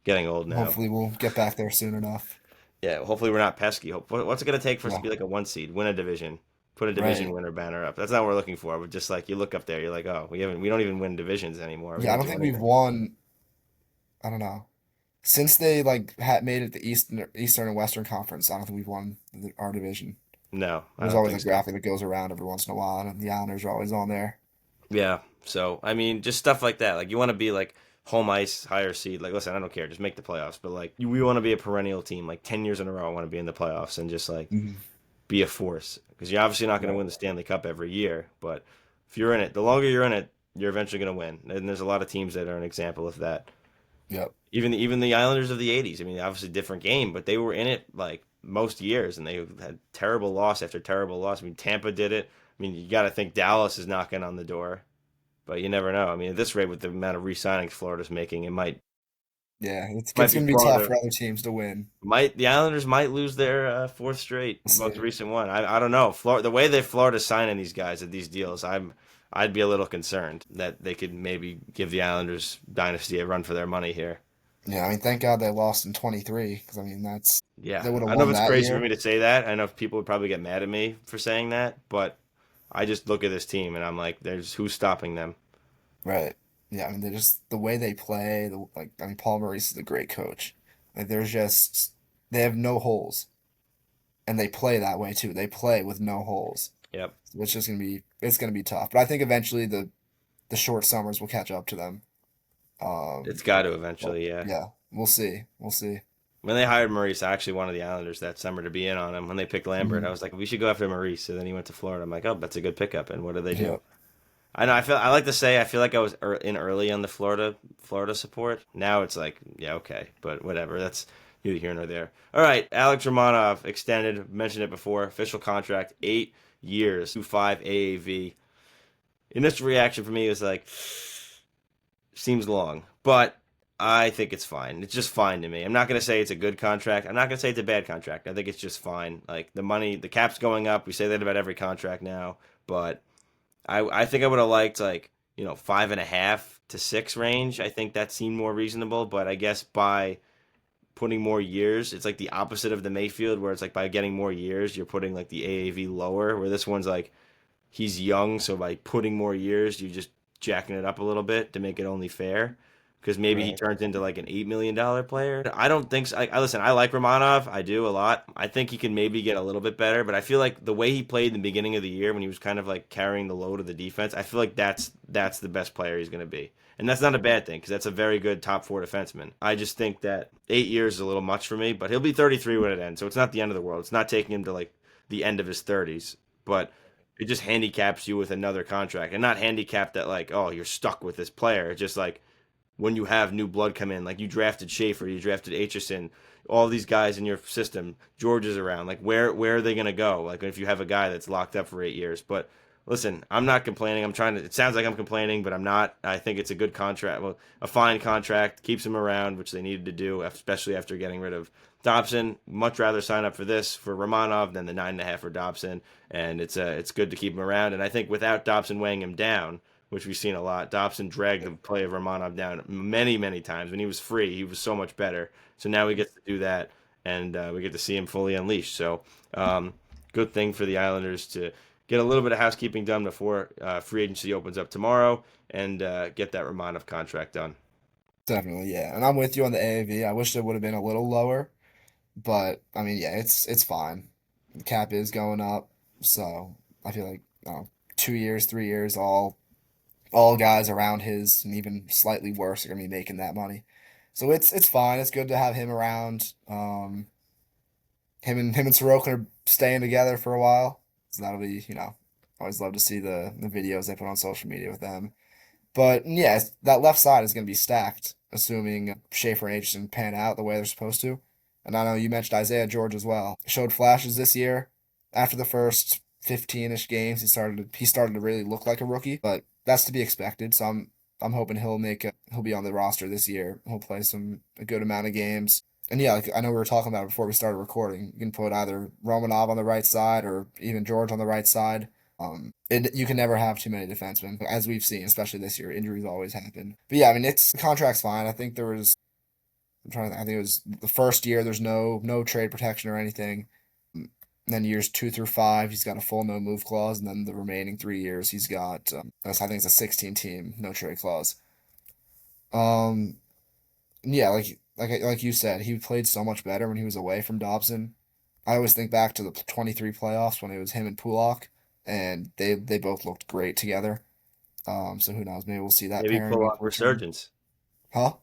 Speaker 1: Getting old now.
Speaker 2: Hopefully we'll get back there soon enough.
Speaker 1: Yeah, hopefully we're not pesky. What's it gonna take for us to
Speaker 2: Yeah.
Speaker 1: be like a one seed, win a division, put a division
Speaker 2: Right.
Speaker 1: winner banner up? That's not what we're looking for. We're just like you look up there, you're like, oh, we don't even win divisions anymore. We
Speaker 2: Yeah, I
Speaker 1: don't
Speaker 2: don't
Speaker 1: do
Speaker 2: think we've
Speaker 1: anything.
Speaker 2: won, I don't know. Since they like had made it the Eastern and Western Conference, I don't think we've won our division.
Speaker 1: No, I
Speaker 2: There's
Speaker 1: don't
Speaker 2: always
Speaker 1: think
Speaker 2: a
Speaker 1: so.
Speaker 2: graphic that goes around every once in a while, and the Islanders are always on there.
Speaker 1: Yeah. So I mean, just stuff like that. Like you want to be like home ice, higher seed. Like, listen, I don't care, just make the playoffs. But like, we want to be a perennial team. Like 10 years in a row, I want to be in the playoffs and just like
Speaker 2: Mhm.
Speaker 1: be a force. Because you're obviously not going to
Speaker 2: Right.
Speaker 1: win the Stanley Cup every year, but if you're in it, the longer you're in it, you're eventually going to win. And there's a lot of teams that are an example of that.
Speaker 2: Yep.
Speaker 1: Even the Islanders of the '80s. I mean, obviously different game, but they were in it like most years, and they had terrible loss after terrible loss. I mean, Tampa did it. I mean, you got to think Dallas is knocking on the door, but you never know. I mean, at this rate, with the amount of re-signings Florida's making, it
Speaker 2: Yeah,
Speaker 1: might
Speaker 2: it's
Speaker 1: be
Speaker 2: gonna be tough
Speaker 1: Florida.
Speaker 2: for other teams to win.
Speaker 1: Might the Islanders might lose their fourth straight,
Speaker 2: We'll
Speaker 1: most
Speaker 2: see.
Speaker 1: recent one. I don't know. Florida, the way that Florida's signing these guys at these deals, I'd be a little concerned that they could maybe give the Islanders dynasty a run for their money here.
Speaker 2: Yeah, I mean, thank God they lost in 23 because I mean that's
Speaker 1: Yeah,
Speaker 2: they would have
Speaker 1: I know
Speaker 2: won
Speaker 1: it's
Speaker 2: that
Speaker 1: crazy for me
Speaker 2: year.
Speaker 1: to say that. I know people would probably get mad at me for saying that, but I just look at this team and I'm like, there's who's stopping them.
Speaker 2: Right. Yeah, I mean, they're just the way they play. I mean, Paul Maurice is a great coach. Like, there's just they have no holes, and they play that way too. They play with no holes,
Speaker 1: Yep,
Speaker 2: so it's gonna be tough. But I think eventually the short summers will catch up to them.
Speaker 1: it's
Speaker 2: Um,
Speaker 1: got to
Speaker 2: but
Speaker 1: eventually. Yeah.
Speaker 2: yeah, we'll see. We'll see.
Speaker 1: When they hired Maurice, I actually wanted the Islanders that summer to be in on him. When they picked Lambert, I
Speaker 2: Mhm.
Speaker 1: was like, we should go after Maurice. And then he went to Florida. I'm like, oh, that's a good pickup. And what did they do?
Speaker 2: Yeah.
Speaker 1: I know. I like to say I feel like I was in early on the Florida support. Now it's like, yeah, okay, but whatever. That's neither here nor there. All right, Alex Romanov extended. Mentioned it before. Official contract, 8 years, 2.5 AAV. Initial reaction for me was like, seems long, but I think it's fine. It's just fine to me. I'm not gonna say it's a good contract. I'm not gonna say it's a bad contract. I think it's just fine. Like the money, the cap's going up. We say that about every contract now, but I think I would have liked like 5.5 to 6 range. I think that seemed more reasonable. But I guess by putting more years, it's like the opposite of the Mayfield, where it's like by getting more years, you're putting like the AAV lower. Where this one's like he's young, so by putting more years, you're just jacking it up a little bit to make it only fair. Because maybe he
Speaker 2: Right.
Speaker 1: turns into like an $8 million player. I don't think so. I listen. I like Romanov. I do a lot. I think he can maybe get a little bit better, but I feel like the way he played in the beginning of the year when he was kind of like carrying the load of the defense, I feel like that's the best player he's going to be, and that's not a bad thing because that's a very good top four defenseman. I just think that 8 years is a little much for me, but he'll be 33 when it ends, so it's not the end of the world. It's not taking him to like the end of his 30s, but it just handicaps you with another contract, and not handicapped that like, oh, you're stuck with this player. It's just like when you have new blood come in, like you drafted Schaefer, you drafted Aitchison, all these guys in your system, George is around. Like where are they gonna go? Like if you have a guy that's locked up for 8 years. But listen, I'm not complaining. I'm trying to. It sounds like I'm complaining, but I'm not. I think it's a good contract. Well, a fine contract keeps him around, which they needed to do, especially after getting rid of Dobson. Much rather sign up for this for Romanov than the 9.5 for Dobson, and it's good to keep him around. And I think without Dobson weighing him down, which we've seen a lot. Dobson dragged the play of Romanov down many, many times. When he was free, he was so much better. So now we get to do that, and we get to see him fully unleashed. So good thing for the Islanders to get a little bit of housekeeping done before free agency opens up tomorrow, and get that Romanov contract done.
Speaker 2: Definitely, yeah. And I'm with you on the AAV. I wish it would have been a little lower, but I mean, yeah, it's fine. The cap is going up, so I feel like 2 years, 3 years, all guys around his and even slightly worse are gonna be making that money. So it's fine. It's good to have him around. him and Sorokin are staying together for a while. So that'll be, always love to see the videos they put on social media with them. But yeah, that left side is going to be stacked, assuming Schaefer and Aitchison pan out the way they're supposed to. And I know you mentioned Isaiah George as well. Showed flashes this year. After the first 15-ish games, he started to really look like a rookie, but that's to be expected. So I'm hoping he'll be on the roster this year. He'll play a good amount of games. And yeah, like I know we were talking about it before we started recording. You can put either Romanov on the right side or even George on the right side. You can never have too many defensemen, as we've seen, especially this year. Injuries always happen. But yeah, I mean, the contract's fine. I think there was, I think it was the first year. There's no trade protection or anything. And then years 2 through 5, he's got a full no move clause, and then the remaining 3 years, he's got, I think it's a 16 team no trade clause. Um, yeah, like you said, he played so much better when he was away from Dobson. I always think back to the 23 playoffs when it was him and Pulak, and they both looked great together. So who knows? Maybe we'll see that
Speaker 1: Maybe
Speaker 2: pairing
Speaker 1: Pollock
Speaker 2: make a return.
Speaker 1: resurgence.
Speaker 2: Huh?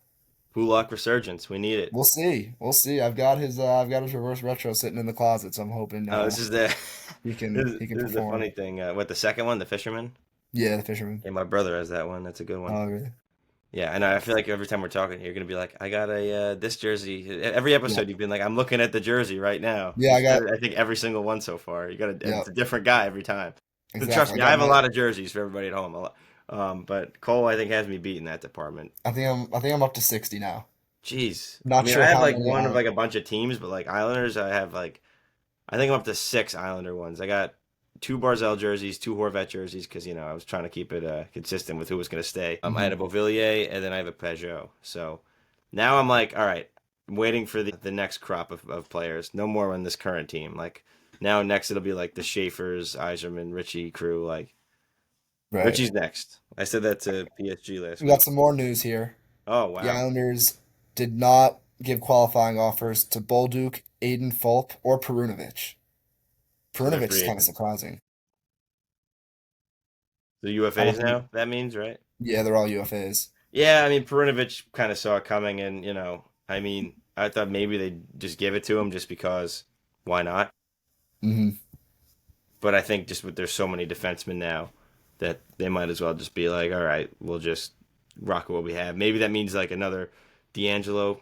Speaker 1: Pollock resurgence. We need it.
Speaker 2: We'll see. We'll see. I've got his reverse retro sitting in the closet, so I'm hoping
Speaker 1: This is the
Speaker 2: he
Speaker 1: this
Speaker 2: can
Speaker 1: is,
Speaker 2: he can
Speaker 1: this is the
Speaker 2: perform.
Speaker 1: funny thing. What the second one, the fisherman?
Speaker 2: Yeah, the fisherman.
Speaker 1: Yeah, my brother has that one. That's a good one.
Speaker 2: Oh, really?
Speaker 1: Yeah, and I feel like every time we're talking, you're gonna be like, I got a this jersey. Every
Speaker 2: Yeah.
Speaker 1: episode, you've been like, I'm looking at the jersey right now.
Speaker 2: Yeah,
Speaker 1: You
Speaker 2: I got.
Speaker 1: said it, I think every single one so far. You got and
Speaker 2: Yeah,
Speaker 1: it's a different guy every time. So trust
Speaker 2: exactly. I
Speaker 1: me, I
Speaker 2: got
Speaker 1: have a
Speaker 2: my.
Speaker 1: lot of jerseys for everybody at home. A lot. But Cole, I think, has me beat in that department.
Speaker 2: I think I'm up to 60 now.
Speaker 1: Jeez, I
Speaker 2: Not
Speaker 1: mean, I
Speaker 2: sure
Speaker 1: have
Speaker 2: how
Speaker 1: like
Speaker 2: many
Speaker 1: one of
Speaker 2: are.
Speaker 1: like a bunch of teams, but like Islanders, I have like I think I'm up to 6 Islander ones. I got 2 Barzell jerseys, 2 Horvat jerseys, because I was trying to keep it consistent with who was going to stay. I had
Speaker 2: Hmm.
Speaker 1: a Beauvillier, and then I have a Peugeot. So now I'm like, all right, I'm waiting for the next crop of players. No more on this current team. Like now, next it'll be like the Schaefers, Iserman, Richie crew. Like
Speaker 2: Right.
Speaker 1: Richie's next. I said that to PSG last
Speaker 2: We got
Speaker 1: week.
Speaker 2: some more news here.
Speaker 1: Oh
Speaker 2: The
Speaker 1: wow,
Speaker 2: Islanders did not give qualifying offers to Bolduc, Aiden Fulp, or Perunovic.
Speaker 1: so they're
Speaker 2: Perunovic is
Speaker 1: free
Speaker 2: kind of
Speaker 1: agents.
Speaker 2: surprising.
Speaker 1: The
Speaker 2: I don't
Speaker 1: UFAs
Speaker 2: think.
Speaker 1: now. That means right.
Speaker 2: Yeah, they're all UFAs.
Speaker 1: Yeah, I mean, Perunovic kind of saw it coming, and I mean, I thought maybe they'd just give it to him just because why not?
Speaker 2: Hmm.
Speaker 1: But I think just with there's so many defensemen now that they might as well just be like, all right, we'll just rock with what we have. Maybe that means like another D'Angelo,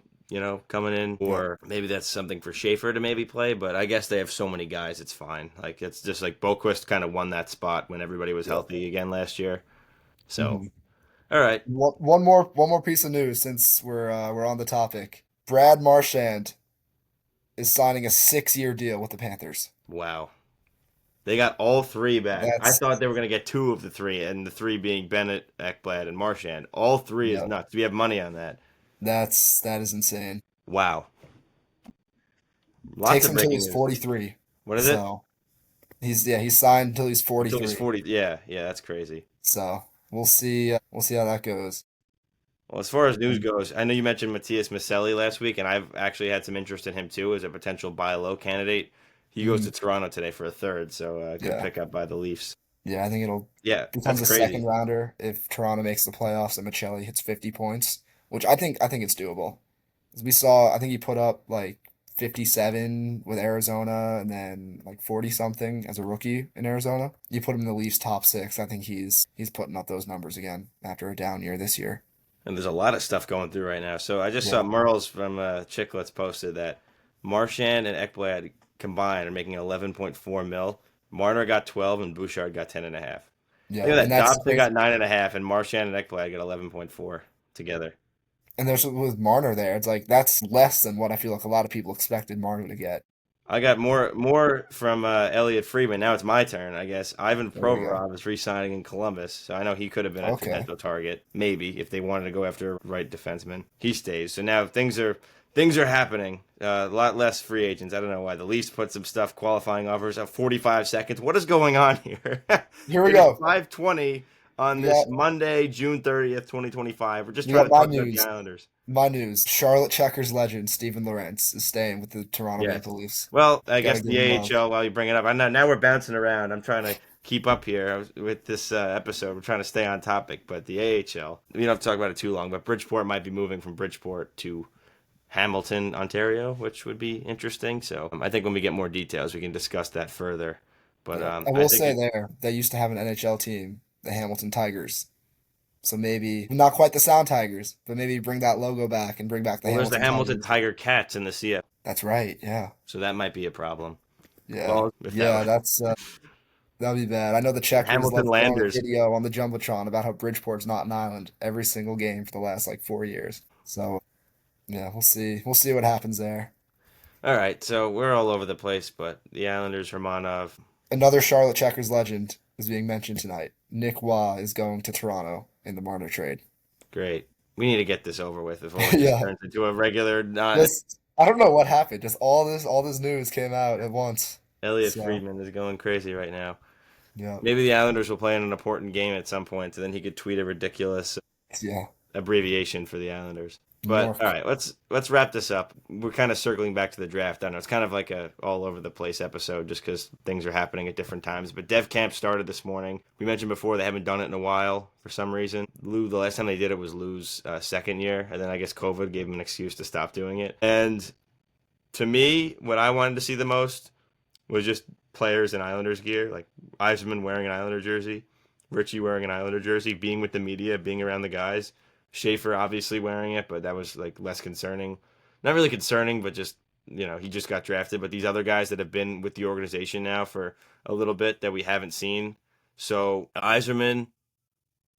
Speaker 1: coming in,
Speaker 2: Yep.
Speaker 1: or maybe that's something for Schaefer to maybe play. But I guess they have so many guys, it's fine. Like it's just like Boquist kind of won that spot when everybody was
Speaker 2: Yep.
Speaker 1: healthy again last year. So,
Speaker 2: Hmm.
Speaker 1: all right,
Speaker 2: One more piece of news since we're on the topic. Brad Marchand is signing a 6-year deal with the Panthers.
Speaker 1: wow. They got all three back. I
Speaker 2: That's
Speaker 1: thought they were going to get two of the three, and the three being Bennett, Ekblad, and Marchand. All three is
Speaker 2: Yep.
Speaker 1: nuts. We have money on that.
Speaker 2: That is insane.
Speaker 1: Wow. Lots
Speaker 2: Takes
Speaker 1: of
Speaker 2: him till
Speaker 1: breaking
Speaker 2: he's
Speaker 1: news.
Speaker 2: 43.
Speaker 1: What is it?
Speaker 2: So he's signed until he's
Speaker 1: Until he's
Speaker 2: 43.
Speaker 1: 40. Yeah, yeah, that's crazy.
Speaker 2: So we'll see how that goes.
Speaker 1: Well, as far as news goes, I know you mentioned Matthias Maselli last week, and I've actually had some interest in him too as a potential buy low candidate. He goes to
Speaker 2: Mhm.
Speaker 1: Toronto today for a third, so good
Speaker 2: Yeah.
Speaker 1: pickup by the Leafs.
Speaker 2: Yeah, I think it'll
Speaker 1: Yeah, that's
Speaker 2: becomes a second
Speaker 1: crazy.
Speaker 2: rounder if Toronto makes the playoffs and Michelli hits 50 points, which I think it's doable. 'Cause we saw, I think he put up like 57 with Arizona and then like 40 something as a rookie in Arizona. You put him in the Leafs top six, I think he's putting up those numbers again after a down year this year.
Speaker 1: And there's a lot of stuff going through right now. So I just saw
Speaker 2: Yeah.
Speaker 1: Merles from Chicklets posted that Marchand and Ekblad combined are making 11.4 mil. Marner got 12 and Bouchard got 10 and a half. Look
Speaker 2: Yeah,
Speaker 1: at
Speaker 2: and
Speaker 1: that.
Speaker 2: that's
Speaker 1: Dobson got
Speaker 2: crazy.
Speaker 1: 9 and a half, and Marchand and Ekblad got 11.4 together.
Speaker 2: And there's with Marner there, it's like that's less than what I feel like a lot of people expected Marner to get.
Speaker 1: I got more from Elliot Friedman. Now it's my turn, I guess. Ivan
Speaker 2: There we go.
Speaker 1: Provorov is re-signing in Columbus, so I know he could have been a
Speaker 2: Okay.
Speaker 1: potential target, maybe if they wanted to go after a right defenseman. He stays. So now things are happening. A lot less free agents. I don't know why. The Leafs put some stuff qualifying offers at 45 seconds. What is going on here?
Speaker 2: Here we
Speaker 1: It is
Speaker 2: go.
Speaker 1: 5:20 on
Speaker 2: We
Speaker 1: this
Speaker 2: got
Speaker 1: Monday, June 30th, 2025. We're just
Speaker 2: we
Speaker 1: trying
Speaker 2: got
Speaker 1: to
Speaker 2: my
Speaker 1: talk about the
Speaker 2: news.
Speaker 1: Islanders.
Speaker 2: My news. Charlotte Checkers legend Steven Lorentz is staying with the Toronto
Speaker 1: Yes.
Speaker 2: Maple Leafs.
Speaker 1: Well, I
Speaker 2: Gotta
Speaker 1: guess
Speaker 2: give
Speaker 1: the
Speaker 2: him love.
Speaker 1: AHL, while you bring it up, I know now we're bouncing around. I'm trying to keep up here with this episode. We're trying to stay on topic, but the AHL, we don't have to talk about it too long, but Bridgeport might be moving from Bridgeport to Hamilton, Ontario, which would be interesting. So I think when we get more details, we can discuss that further. But
Speaker 2: Yeah, I
Speaker 1: I
Speaker 2: will
Speaker 1: think
Speaker 2: say
Speaker 1: it,
Speaker 2: there they used to have an NHL team, the Hamilton Tigers. So maybe not quite the Sound Tigers, but maybe bring that logo back and bring back the
Speaker 1: well, there's the
Speaker 2: Hamilton
Speaker 1: Hamilton
Speaker 2: Tigers.
Speaker 1: Tiger Cats in the CF,
Speaker 2: That's right. Yeah.
Speaker 1: so that might be a problem.
Speaker 2: Yeah.
Speaker 1: Well, if that
Speaker 2: Yeah, that's that'd be bad. I know the
Speaker 1: the
Speaker 2: Checkers
Speaker 1: Hamilton
Speaker 2: love throwing a
Speaker 1: Landers,
Speaker 2: video on the Jumbotron about how Bridgeport's not an island every single game for the last like 4 years. So yeah, we'll see. We'll see what happens there.
Speaker 1: all right, so we're all over the place, but the Islanders, Romanov,
Speaker 2: Another Charlotte Checkers legend is being mentioned tonight. Nick Waugh is going to Toronto in the Marner trade.
Speaker 1: great. We need to get this over with before it just
Speaker 2: Yeah.
Speaker 1: turns into a regular. Not
Speaker 2: Just I don't know what happened. Just all this news came out at once.
Speaker 1: Elliot
Speaker 2: So
Speaker 1: Friedman is going crazy right now.
Speaker 2: yeah.
Speaker 1: Maybe the Islanders will play in an important game at some point, and then he could tweet a ridiculous
Speaker 2: Yeah.
Speaker 1: abbreviation for the Islanders.
Speaker 2: New
Speaker 1: But all
Speaker 2: York.
Speaker 1: right, let's wrap this up. We're kind of circling back to the draft. I know it's kind of like a all over the place episode just because things are happening at different times. But Dev Camp started this morning. We mentioned before they haven't done it in a while for some reason. Lou, the last time they did it was Lou's second year, and then I guess COVID gave him an excuse to stop doing it. And to me, what I wanted to see the most was just players in Islanders gear, like Eisman wearing an Islander jersey, Richie wearing an Islander jersey, being with the media, being around the guys. Schaefer obviously wearing it, but that was like less concerning. Not really concerning, but just he just got drafted. But these other guys that have been with the organization now for a little bit that we haven't seen. So Eiserman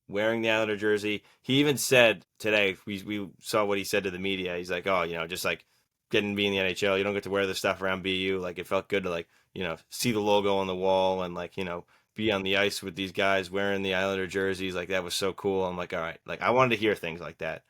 Speaker 1: wearing the Islander jersey. He even said today, we saw what he said to the media. He's like, oh, just like getting to be in the NHL, you don't get to wear this stuff around BU. Like it felt good to like, see the logo on the wall and like, be on the ice with these guys wearing the Islander jerseys. Like that was so cool. I'm like, all right, like I wanted to hear things like that.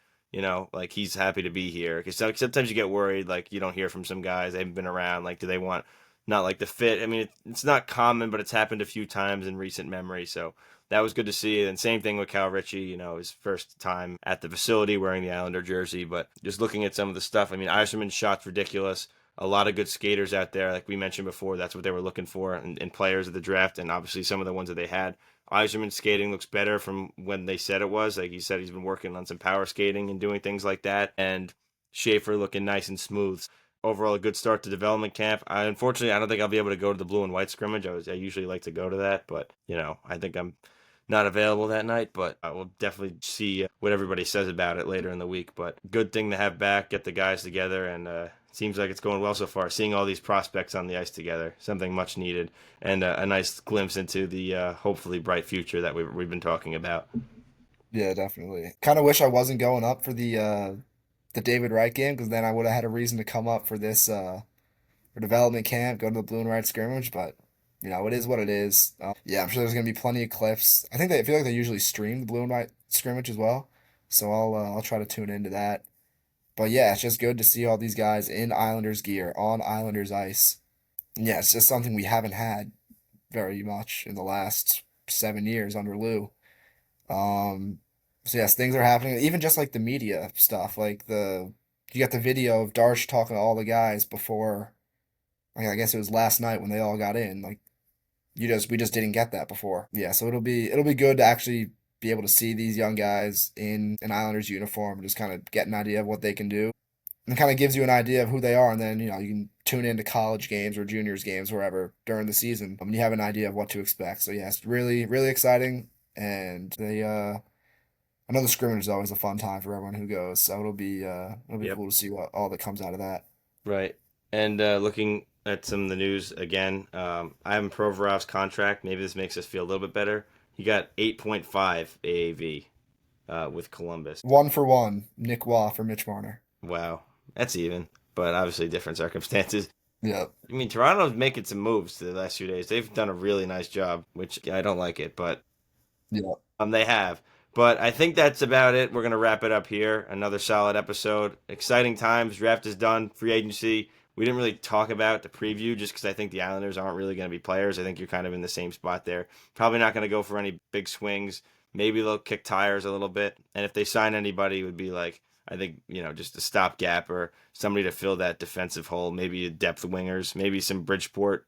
Speaker 1: Like he's happy to be here. Because sometimes you get worried, like you don't hear from some guys. They haven't been around. Like, do they want not like the fit? I mean, it's not common, but it's happened a few times in recent memory. So that was good to see. And same thing with Cal Ritchie, his first time at the facility wearing the Islander jersey. But just looking at some of the stuff, I mean, Eiserman's shot's ridiculous. A lot of good skaters out there, like we mentioned before. That's what they were looking for in players of the draft, and obviously some of the ones that they had. Eiserman's skating looks better from when they said it was. Like he said, he's been working on some power skating and doing things like that. And Schaefer looking nice and smooth. Overall, a good start to development camp. Unfortunately, I don't think I'll be able to go to the blue and white scrimmage. I usually like to go to that, but I think I'm not available that night, but I will definitely see what everybody says about it later in the week. But good thing to have back, get the guys together, and seems like it's going well so far. Seeing all these prospects on the ice together, something much needed, and a nice glimpse into the hopefully bright future that we've been talking about.
Speaker 2: Yeah, definitely. Kind of wish I wasn't going up for the David Wright game because then I would have had a reason to come up for this for development camp, go to the blue and white scrimmage, but it is what it is. Yeah, I'm sure there's gonna be plenty of clips. I feel like they usually stream the blue and white scrimmage as well, so I'll try to tune into that. But yeah, it's just good to see all these guys in Islanders gear on Islanders ice. And yeah, it's just something we haven't had very much in the last 7 years under Lou. Um, so yes, things are happening. Even just like the media stuff, like you got the video of Darsh talking to all the guys before. Like I guess it was last night when they all got in. Like we just didn't get that before. Yeah, so it'll be good to actually be able to see these young guys in an Islanders uniform and just kind of get an idea of what they can do. And kind of gives you an idea of who they are, and then you can tune into college games or juniors games wherever during the season. You have an idea of what to expect. So yeah, it's really really exciting, and I know the scrimmage is always a fun time for everyone who goes. So it'll be
Speaker 1: Yep.
Speaker 2: cool to see what all that comes out of that.
Speaker 1: Right. And looking at some of the news again, Ivan Provorov's contract. Maybe this makes us feel a little bit better. He got 8.5 AAV with Columbus.
Speaker 2: 1-for-1, Nick Waugh for Mitch Marner.
Speaker 1: Wow, that's even, but obviously different circumstances.
Speaker 2: Yep.
Speaker 1: I mean, Toronto's making some moves the last few days. They've done a really nice job, which I don't like it, but
Speaker 2: Yep.
Speaker 1: they have. But I think that's about it. We're gonna wrap it up here. Another solid episode. Exciting times. Draft is done. Free agency. We didn't really talk about the preview just because I think the Islanders aren't really going to be players. I think you're kind of in the same spot there. Probably not going to go for any big swings. Maybe they'll kick tires a little bit. And if they sign anybody, it would be like, I think, just a stopgap or somebody to fill that defensive hole. Maybe a depth wingers, maybe some Bridgeport,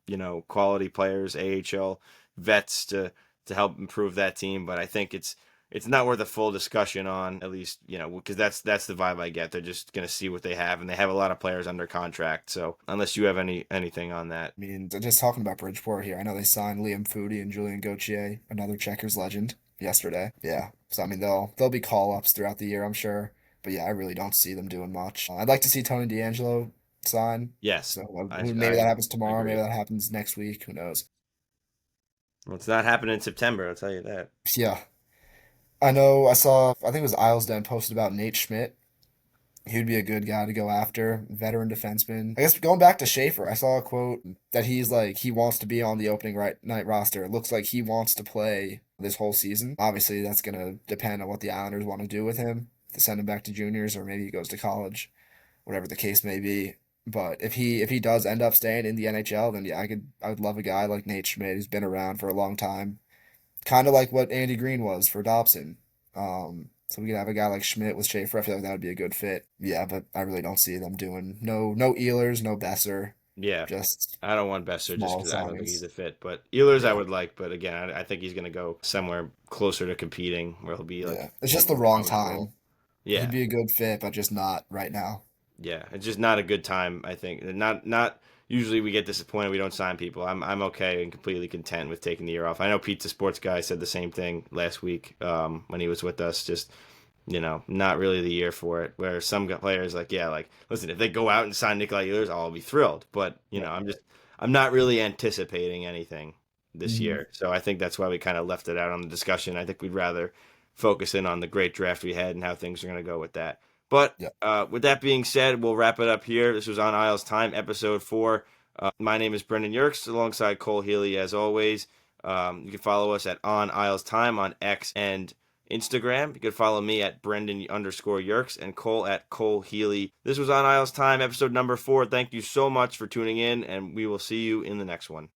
Speaker 1: quality players, AHL vets to help improve that team. But I think it's it's not worth a full discussion on, at least, because that's the vibe I get. They're just gonna see what they have, and they have a lot of players under contract. So unless you have anything on that.
Speaker 2: I mean, just talking about Bridgeport here, I know they signed Liam Foudy and Julian Gauthier, another Checkers legend, yesterday. Yeah, so I mean they'll be call ups throughout the year, I'm sure. But yeah, I really don't see them doing much. I'd like to see Tony D'Angelo sign.
Speaker 1: Yes,
Speaker 2: So maybe that
Speaker 1: I
Speaker 2: happens tomorrow. Maybe
Speaker 1: agree.
Speaker 2: that happens next week. Who knows?
Speaker 1: Well, it's not happening in September, I'll tell you that.
Speaker 2: Yeah, I know. I saw. I think it was Islesden posted about Nate Schmidt. He would be a good guy to go after, veteran defenseman. I guess going back to Schaefer, I saw a quote that he's like he wants to be on the opening night roster. It looks like he wants to play this whole season. Obviously, that's gonna depend on what the Islanders want to do with him. To send him back to juniors, or maybe he goes to college, whatever the case may be. But if he does end up staying in the NHL, then yeah, I would love a guy like Nate Schmidt who's been around for a long time, kind of like what Andy Green was for Dobson. So we could have a guy like Schmidt with Schaefer. I feel like that would be a good fit. Yeah, but I really don't see them doing no Ehlers, no Besser,
Speaker 1: Yeah,
Speaker 2: just
Speaker 1: I don't want Besser just
Speaker 2: small
Speaker 1: because I don't think he's
Speaker 2: signings.
Speaker 1: a fit. But Ehlers I
Speaker 2: Yeah,
Speaker 1: would like, but again, I think he's gonna go somewhere closer to competing where he'll be like
Speaker 2: yeah. It's just
Speaker 1: maybe
Speaker 2: the
Speaker 1: more
Speaker 2: wrong
Speaker 1: comfortable.
Speaker 2: time. He'd
Speaker 1: Yeah,
Speaker 2: be a good fit, but just not right now.
Speaker 1: yeah, it's just not a good time. I think not usually we get disappointed we don't sign people. I'm okay and completely content with taking the year off. I know Pete, the sports guy, said the same thing last week when he was with us. Just not really the year for it. Where some players like, yeah, like listen, if they go out and sign Nikolai Ehlers, I'll be thrilled. But
Speaker 2: Right.
Speaker 1: I'm not really anticipating anything this
Speaker 2: Hmm.
Speaker 1: year. So I think that's why we kind of left it out on the discussion. I think we'd rather focus in on the great draft we had and how things are going to go with that. But
Speaker 2: Yeah.
Speaker 1: with that being said, we'll wrap it up here. This was On Isles Time, episode 4. My name is Brendan Yerkes, alongside Cole Healy, as always. You can follow us at On Isles Time on X and Instagram. You can follow me at Brendan_Yerkes and Cole at Cole Healy. This was On Isles Time, episode number 4. Thank you so much for tuning in, and we will see you in the next one.